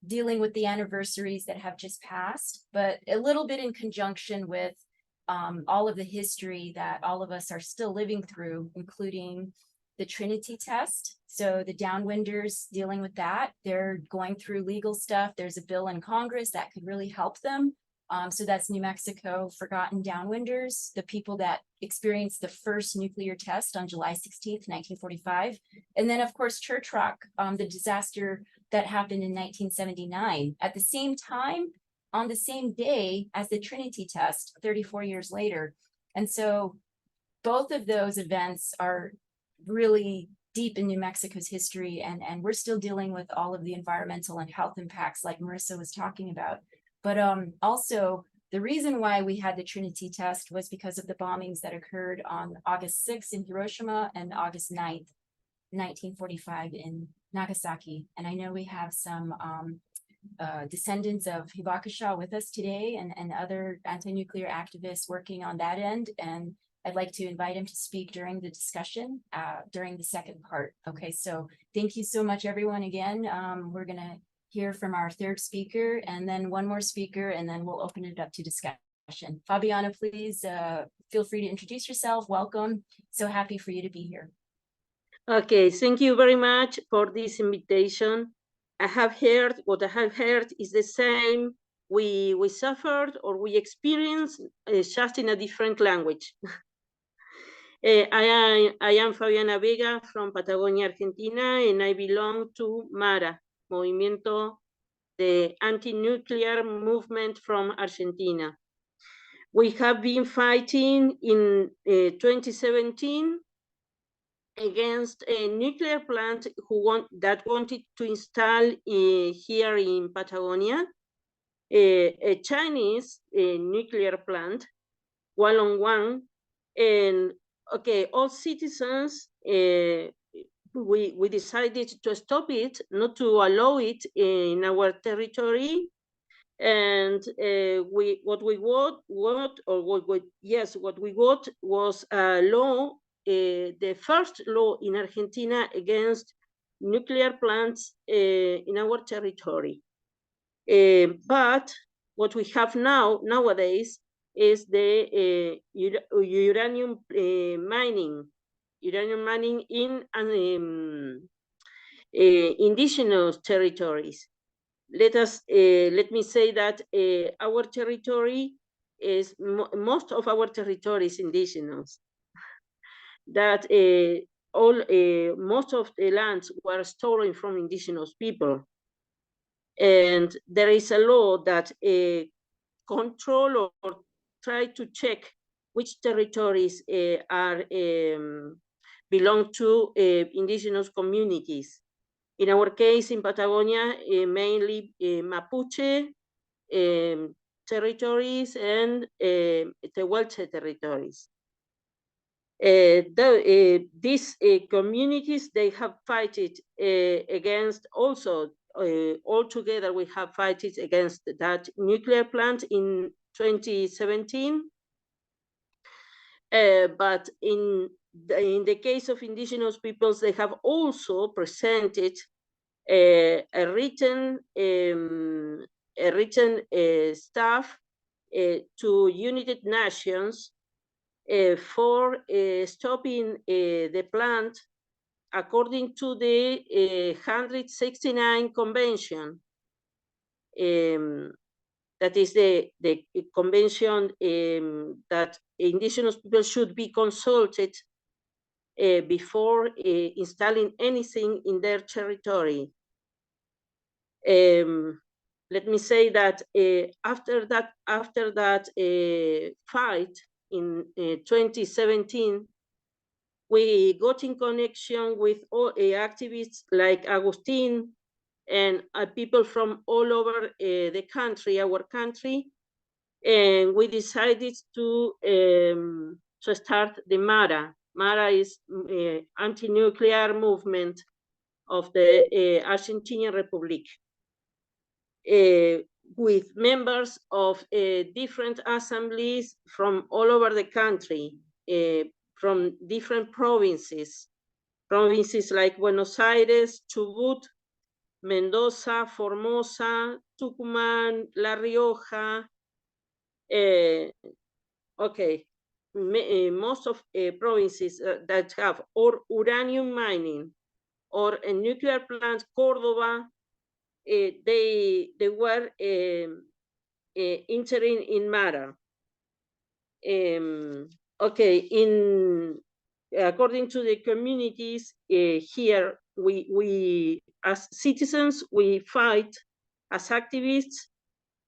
dealing with the anniversaries that have just passed, but a little bit in conjunction with all of the history that all of us are still living through, including the Trinity test. So the downwinders dealing with that, they're going through legal stuff. There's a bill in Congress that could really help them. So that's New Mexico Forgotten Downwinders, the people that experienced the first nuclear test on July 16th, 1945. And then, of course, Church Rock, the disaster that happened in 1979. At the same time, on the same day as the Trinity test, 34 years later. And so both of those events are really deep in New Mexico's history, and we're still dealing with all of the environmental and health impacts like Marissa was talking about. But also, the reason why we had the Trinity test was because of the bombings that occurred on August 6th in Hiroshima and August 9th, 1945 in Nagasaki. And I know we have some descendants of Hibakusha with us today, and other anti-nuclear activists working on that end. And I'd like to invite him to speak during the discussion, during the second part. Okay, so thank you so much, everyone. Again, we're going to hear from our third speaker, and then one more speaker, and then we'll open it up to discussion. Fabiana, please feel free to introduce yourself. Welcome. So happy for you to be here. Okay, thank you very much for this invitation. I have heard, what I have heard is the same. We suffered or we experienced just in a different language. I am Fabiana Vega from Patagonia, Argentina, and I belong to MARA, Movimiento de Anti-Nuclear Movement from Argentina. We have been fighting in 2017 against a nuclear plant that wanted to install here in Patagonia a Chinese nuclear plant, 1-on-1, and okay, all citizens, we decided to stop it, not to allow it in our territory. And what we got was a law, the first law in Argentina against nuclear plants in our territory. But what we have nowadays is the uranium mining in indigenous territories. Let me say that our territory is most of our territory is indigenous. That most of the lands were stolen from indigenous people, and there is a law that control or try to check which territories belong to indigenous communities. In our case, in Patagonia, mainly Mapuche territories and Tehuelche territories. These communities, they have fighted against also, all together we have fighted against that nuclear plant in 2017. But in the case of indigenous peoples, they have also presented a written staff to United Nations for stopping the plant according to the 169 convention. That is the convention that indigenous people should be consulted before installing anything in their territory. Let me say that after that fight in 2017, we got in connection with all activists like Augustin and people from all over the country, our country, and we decided to start the MARA. MARA is anti-nuclear movement of the Argentinian Republic, with members of different assemblies from all over the country, from different provinces like Buenos Aires, Chubut, Mendoza, Formosa, Tucumán, La Rioja. Okay, most of provinces that have or uranium mining or a nuclear plant, Córdoba, they were entering in MARA. Okay, according to the communities here, we as citizens, we fight as activists.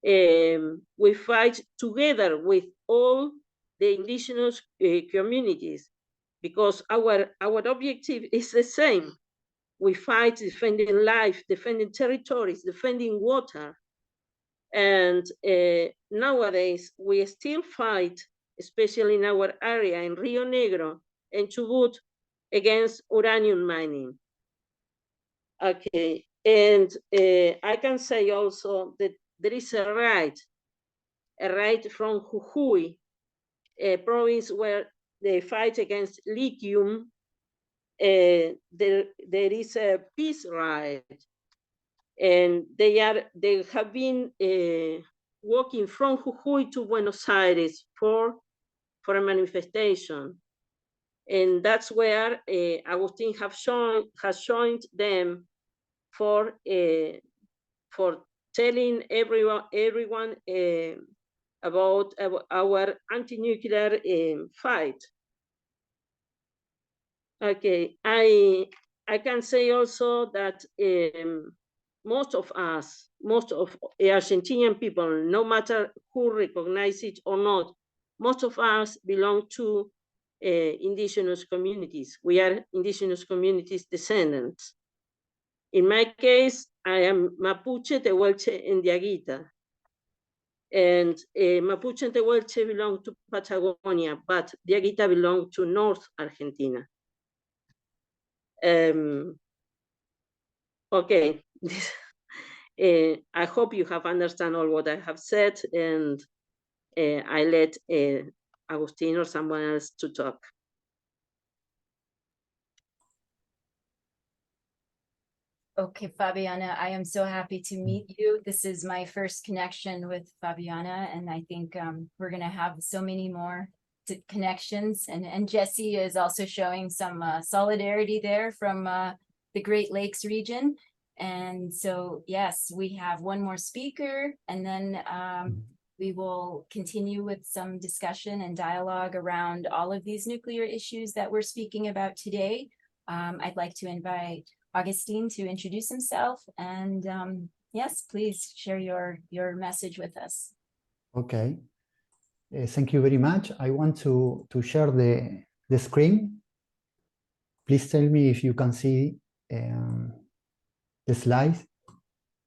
We fight together with all the indigenous communities, because our objective is the same. We fight defending life, defending territories, defending water. And nowadays, we still fight, especially in our area, in Rio Negro and Chubut, against uranium mining. Okay, and I can say also that there is a right from Jujuy, a province where they fight against lithium. There is a peace right, and they have been walking from Jujuy to Buenos Aires for a manifestation, and that's where Augustin has joined them for telling everyone about our anti-nuclear fight. Okay, I can say also that most of Argentinian people, no matter who recognize it or not, most of us belong to indigenous communities. We are indigenous communities descendants. In my case, I am Mapuche, Tehuelche, and Diaguita. And Mapuche and Tehuelche belong to Patagonia, but Diaguita belong to North Argentina. Okay, I hope you have understand all what I have said, and I let Augustin or someone else to talk. Okay, Fabiana, I am so happy to meet you. This is my first connection with Fabiana, and I think we're going to have so many more connections. And Jesse is also showing some solidarity there from the Great Lakes region. And so, yes, we have one more speaker, and then we will continue with some discussion and dialogue around all of these nuclear issues that we're speaking about today. I'd like to invite Augustin to introduce himself, and yes, please share your message with us. Okay, thank you very much. I want to share the screen. Please tell me if you can see the slides.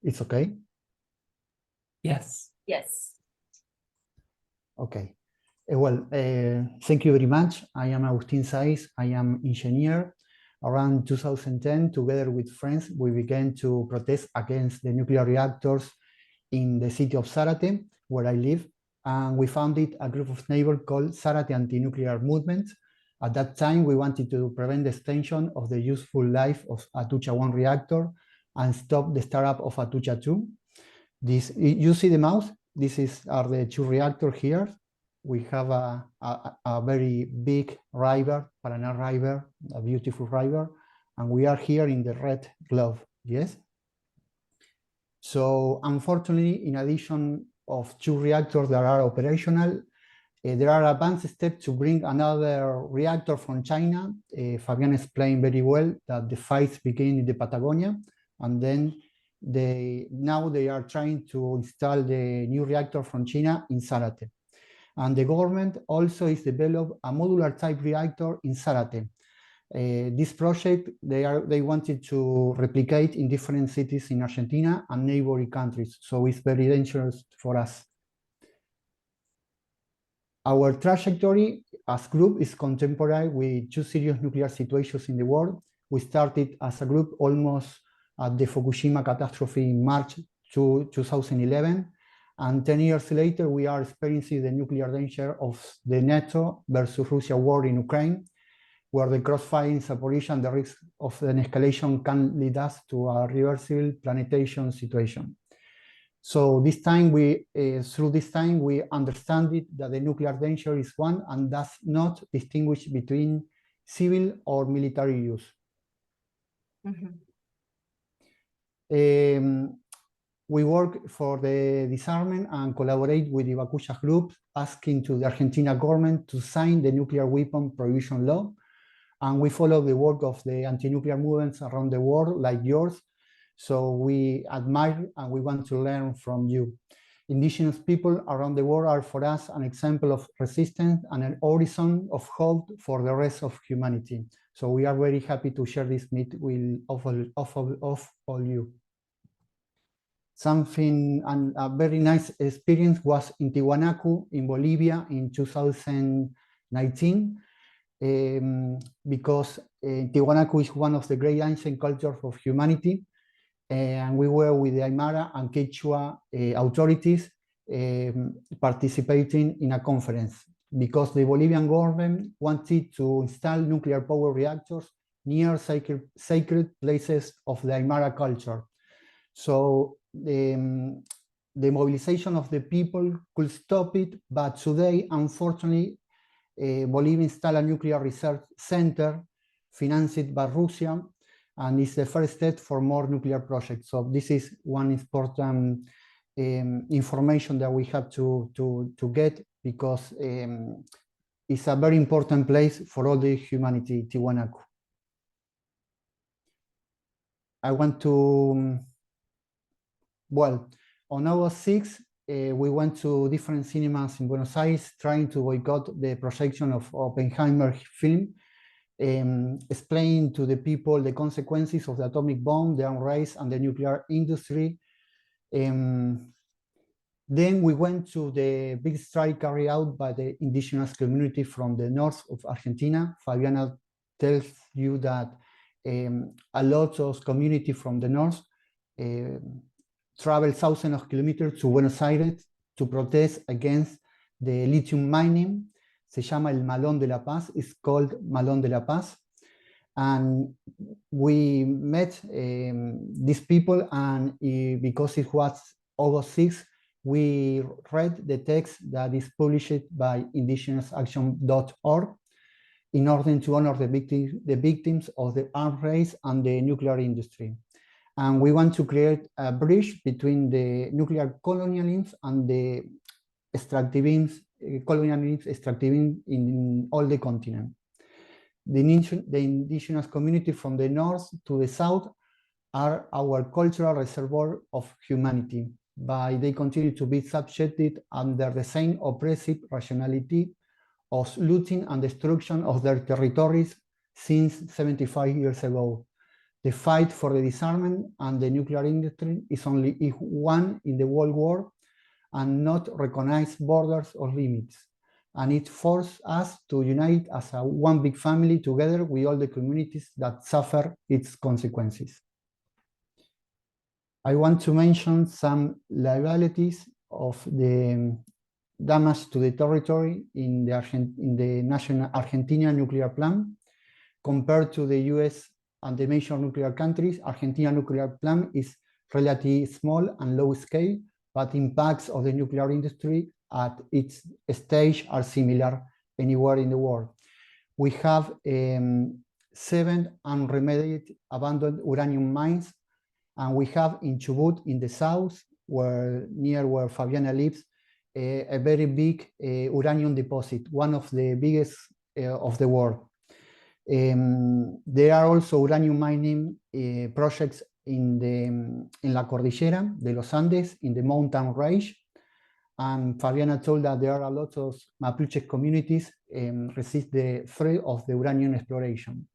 It's okay? Yes. Yes. Okay. Well, thank you very much. I am Augustin Saiz. I am engineer. Around 2010, together with friends, we began to protest against the nuclear reactors in the city of Zarate, where I live. And we founded a group of neighbors called Zarate Anti-Nuclear Movement. At that time, we wanted to prevent the extension of the useful life of Atucha 1 reactor and stop the startup of Atucha 2. You see the mouse? Are the two reactors here. We have a very big river, Paraná River, a beautiful river, and we are here in the red glove, yes? So unfortunately, in addition of two reactors that are operational, there are advanced steps to bring another reactor from China. Fabiana explained very well that the fights begin in the Patagonia, and then now they are trying to install the new reactor from China in Zarate. And the government also is developed a modular type reactor in Zarate. This project, they wanted to replicate in different cities in Argentina and neighboring countries, so it's very dangerous for us. Our trajectory as group is contemporary with two serious nuclear situations in the world. We started as a group almost at the Fukushima catastrophe in March 2011. And 10 years later, we are experiencing the nuclear danger of the NATO versus Russia war in Ukraine, where the crossfire in Zaporizhzhia and the risk of an escalation can lead us to a reversible planetization situation. So this time, through this time, we understand that the nuclear danger is one and does not distinguish between civil or military use. Mm-hmm. We work for the disarmament and collaborate with the Bakuya group, asking to the Argentina government to sign the nuclear weapon prohibition law. And we follow the work of the anti-nuclear movements around the world, like yours. So we admire and we want to learn from you. Indigenous people around the world are for us an example of resistance and an horizon of hope for the rest of humanity. So we are very happy to share this meet with all you. Something and a very nice experience was in Tiwanaku in Bolivia in 2019, because Tiwanaku is one of the great ancient cultures of humanity, and we were with the Aymara and Quechua authorities participating in a conference because the Bolivian government wanted to install nuclear power reactors near sacred places of the Aymara culture. So the mobilization of the people could stop it, but today, unfortunately, Bolivia installed a nuclear research center financed by Russia, and it's the first step for more nuclear projects. So this is one important information that we have to get, because it's a very important place for all the humanity, Tiwanaku. I want to, well, on August 6th, we went to different cinemas in Buenos Aires trying to boycott the projection of Oppenheimer film, explaining to the people the consequences of the atomic bomb, the arms race, and the nuclear industry. Then we went to the big strike carried out by the indigenous community from the north of Argentina. Fabiana tells you that a lot of community from the north travel thousands of kilometers to Buenos Aires to protest against the lithium mining. Se llama el Malón de la Paz. It's called Malón de la Paz. And we met these people, and because it was August 6th, we read the text that is published by indigenousaction.org in order to honor the victims of the arms race and the nuclear industry. And we want to create a bridge between the nuclear colonialism and the extractivism, extractivism in all the continent. The indigenous community from the north to the south are our cultural reservoir of humanity, but they continue to be subjected under the same oppressive rationality of looting and destruction of their territories since 75 years ago. The fight for the disarmament and the nuclear industry is only one in the world war and not recognize borders or limits. And it forced us to unite as one big family together with all the communities that suffer its consequences. I want to mention some liabilities of the damage to the territory in the national Argentina nuclear plant. Compared to the US and the major nuclear countries, Argentina nuclear plant is relatively small and low scale, but impacts of the nuclear industry at its stage are similar anywhere in the world. We have 7 unremediated abandoned uranium mines, and we have in Chubut in the south, near where Fabiana lives, a very big uranium deposit, one of the biggest of the world. There are also uranium mining projects in La Cordillera de los Andes, in the mountain range. And Fabiana told that there are a lot of Mapuche communities resist the threat of the uranium exploration.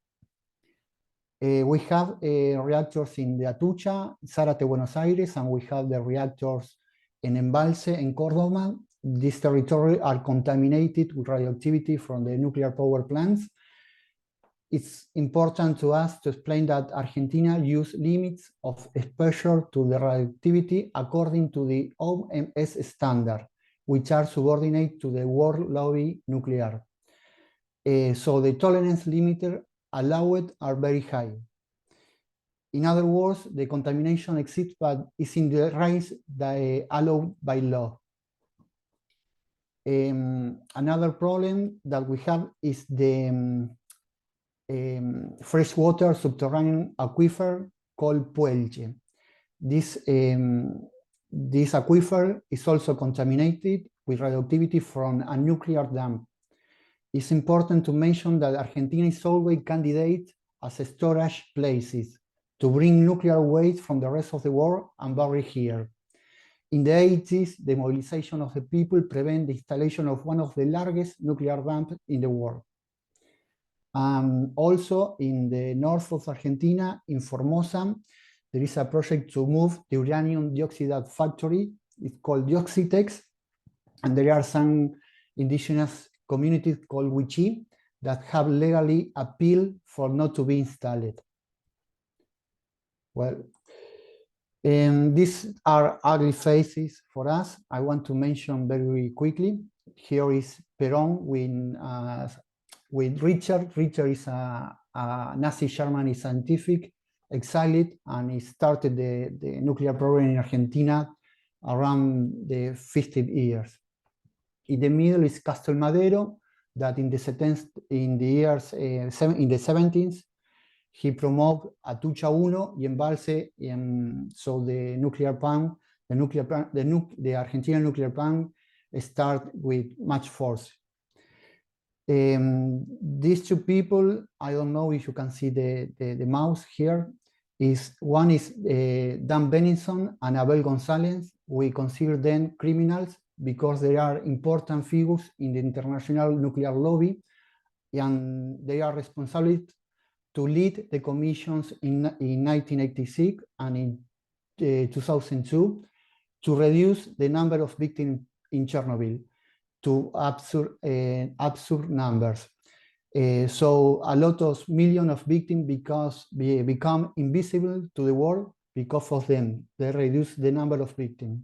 We have reactors in the Atucha, Zarate, Buenos Aires, and we have the reactors in Embalse in Córdoba. These territories are contaminated with radioactivity from the nuclear power plants. It's important to us to explain that Argentina uses limits of exposure to the radioactivity according to the OMS standard, which are subordinate to the World Lobby Nuclear. So the tolerance limiter allowed are very high. In other words, the contamination exists, but is in the range that allowed by law. Another problem that we have is the freshwater subterranean aquifer called Puelche. This aquifer is also contaminated with radioactivity from a nuclear dam. It's important to mention that Argentina is always candidate as a storage places to bring nuclear waste from the rest of the world and bury here. In the 80s, the mobilization of the people prevented the installation of one of the largest nuclear dams in the world. Also in the north of Argentina, in Formosa, there is a project to move the uranium dioxide factory. It's called Dioxitex, and there are some indigenous communities called Wichi that have legally appealed for not to be installed. Well, these are ugly faces for us. I want to mention very quickly. Here is Perón with Richard. Richard is a Nazi Germany scientific exiled, and he started the nuclear program in Argentina around the 50 years. In the middle is Castel Madero, that in the 70s, he promoted Atucha 1 y Embalse, so the nuclear plant, the Argentina nuclear plant start with much force. These two people, I don't know if you can see the mouse here. One is Dan Benison and Abel Gonzalez. We consider them criminals because they are important figures in the international nuclear lobby, and they are responsible to lead the commissions in 1986 and in 2002 to reduce the number of victims in Chernobyl to absurd numbers. So a lot of millions of victims become invisible to the world because of them. They reduce the number of victims.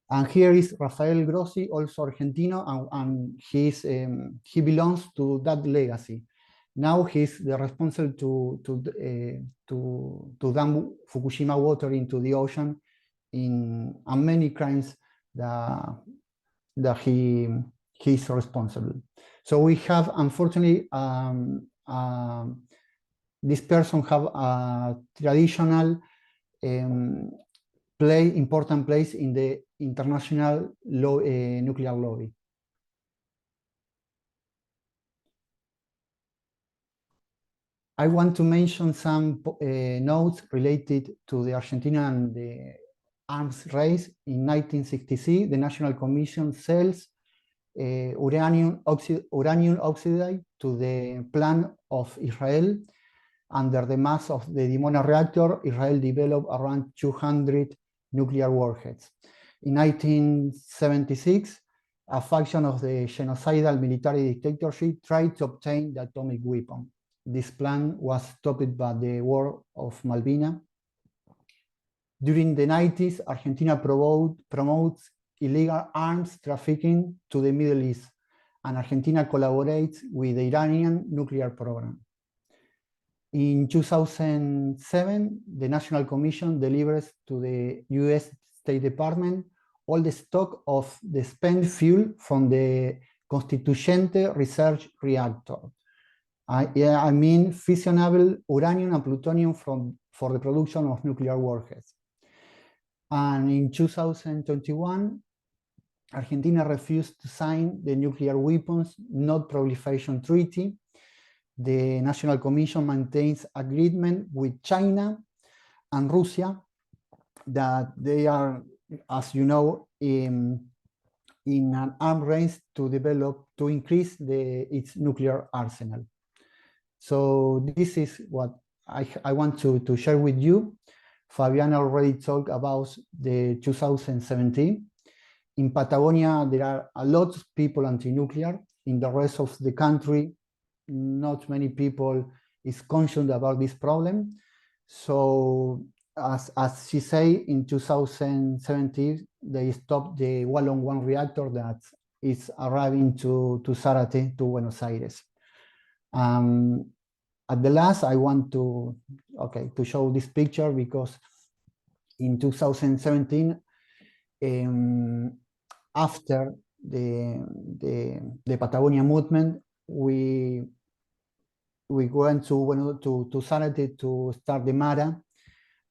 And here is Rafael Grossi, also Argentino, and he belongs to that legacy. Now he's the responsible to dump Fukushima water into the ocean and many crimes that he's responsible. So we have, unfortunately, this person have a traditional important place in the international nuclear lobby. I want to mention some notes related to the Argentina and the arms race. In 1966, the National Commission sells uranium oxide to the plan of Israel. Under the mass of the Dimona reactor, Israel developed around 200 nuclear warheads. In 1976, a faction of the genocidal military dictatorship tried to obtain the atomic weapon. This plan was stopped by the War of Malvinas. During the 90s, Argentina promotes illegal arms trafficking to the Middle East, and Argentina collaborates with the Iranian nuclear program. In 2007, the National Commission delivers to the US State Department all the stock of the spent fuel from the Constituyente research reactor. I mean fissionable uranium and plutonium for the production of nuclear warheads. And in 2021, Argentina refused to sign the Nuclear Weapons Not Proliferation Treaty. The National Commission maintains agreement with China and Russia that they are, as you know, in an arms race to increase its nuclear arsenal. So this is what I want to share with you. Fabiana already talked about the 2017. In Patagonia, there are a lot of people anti-nuclear. In the rest of the country, not many people is conscious about this problem. So as she say, in 2017, they stopped the 1-on-1 reactor that is arriving to Zarate, to Buenos Aires. At the last, I want to show this picture because in 2017, after the Patagonia movement, we went to Zarate to start the MARA,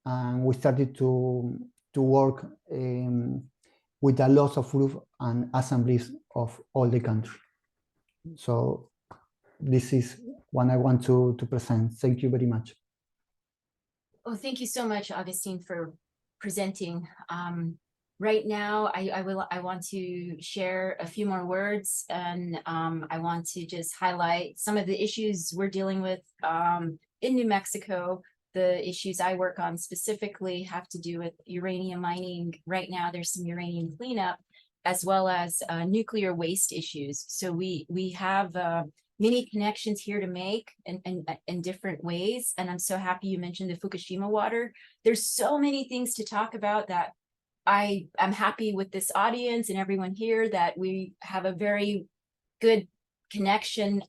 and we started to work with a lot of groups and assemblies of all the country. So this is what I want to present. Thank you very much. Well, thank you so much, Augustin, for presenting. Right now, I want to share a few more words, and I want to just highlight some of the issues we're dealing with in New Mexico. The issues I work on specifically have to do with uranium mining. Right now, there's some uranium cleanup, as well as nuclear waste issues. So we have many connections here to make in different ways. And I'm so happy you mentioned the Fukushima water. There's so many things to talk about that I'm happy with this audience and everyone here that we have a very good connection.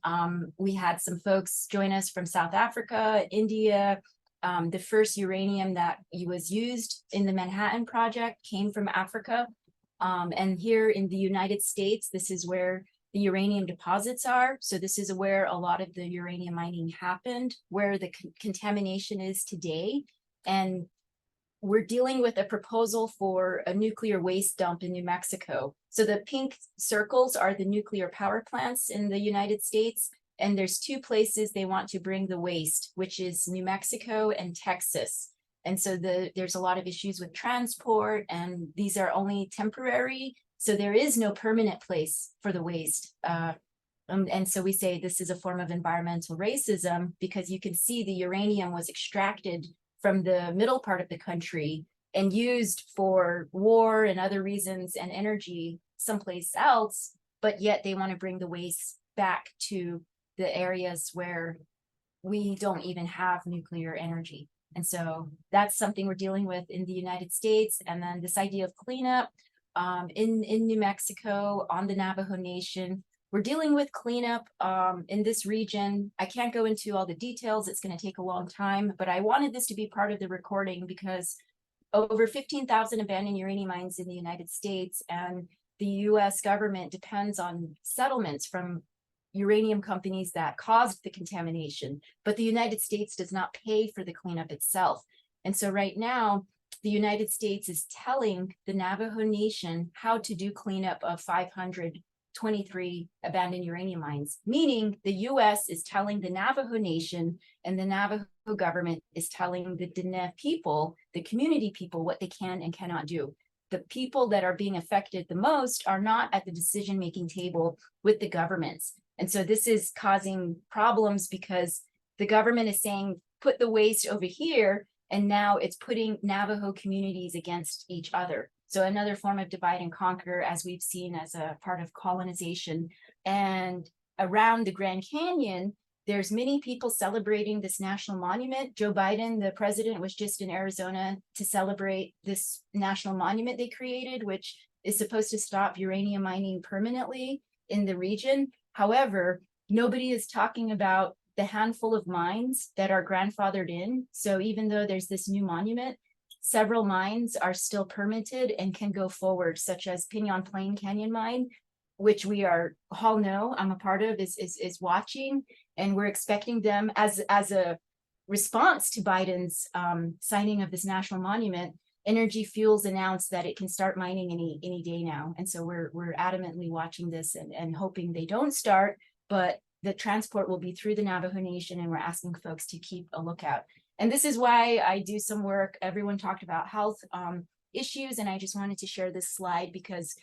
We had some folks join us from South Africa, India. The first uranium that was used in the Manhattan Project came from Africa. And here in the United States, this is where the uranium deposits are. So this is where a lot of the uranium mining happened, where the contamination is today. And we're dealing with a proposal for a nuclear waste dump in New Mexico. So the pink circles are the nuclear power plants in the United States. and there's two places they want to bring the waste, which is New Mexico and Texas. And so there's a lot of issues with transport, and these are only temporary. So there is no permanent place for the waste. And so we say this is a form of environmental racism, because you can see the uranium was extracted from the middle part of the country and used for war and other reasons and energy someplace else, but yet they want to bring the waste back to the areas where we don't even have nuclear energy. And so that's something we're dealing with in the United States. And then this idea of cleanup in New Mexico on the Navajo Nation. We're dealing with cleanup in this region. I can't go into all the details. It's going to take a long time, but I wanted this to be part of the recording because over 15,000 abandoned uranium mines in the United States, and the US government depends on settlements from uranium companies that caused the contamination, but the United States does not pay for the cleanup itself. And so right now, the United States is telling the Navajo Nation how to do cleanup of 523 abandoned uranium mines, meaning the US is telling the Navajo Nation, and the Navajo government is telling the Diné people, the community people, what they can and cannot do. The people that are being affected the most are not at the decision-making table with the governments. And so this is causing problems because the government is saying, put the waste over here, and now it's putting Navajo communities against each other. So another form of divide and conquer, as we've seen as a part of colonization. And around the Grand Canyon, there's many people celebrating this national monument. Joe Biden, the president, was just in Arizona to celebrate this national monument they created, which is supposed to stop uranium mining permanently in the region. However, nobody is talking about the handful of mines that are grandfathered in. So even though there's this new monument, several mines are still permitted and can go forward, such as Pinyon Plain Canyon Mine, which we all know I'm a part of, is watching, and we're expecting them as a response to Biden's signing of this national monument. Energy Fuels announced that it can start mining any day now, and so we're adamantly watching this and hoping they don't start, but the transport will be through the Navajo Nation, and we're asking folks to keep a lookout. And this is why I do some work. Everyone talked about health issues, and I just wanted to share this slide because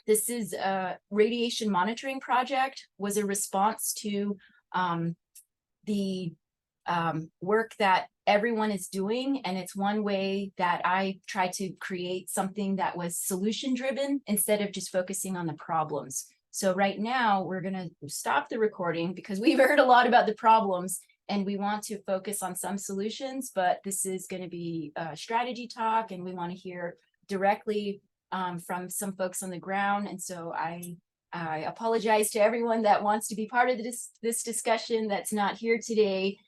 this is a radiation monitoring project, was a response to the work that everyone is doing. And it's one way that I try to create something that was solution driven instead of just focusing on the problems. So right now we're gonna stop the recording because we've heard a lot about the problems and we want to focus on some solutions, but this is gonna be a strategy talk and we wanna hear directly from some folks on the ground. And so I apologize to everyone that wants to be part of this discussion that's not here today.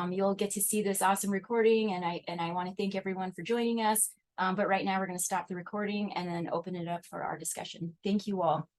You'll get to see this awesome recording, and I want to thank everyone for joining us. But right now we're going to stop the recording and then open it up for our discussion. Thank you all.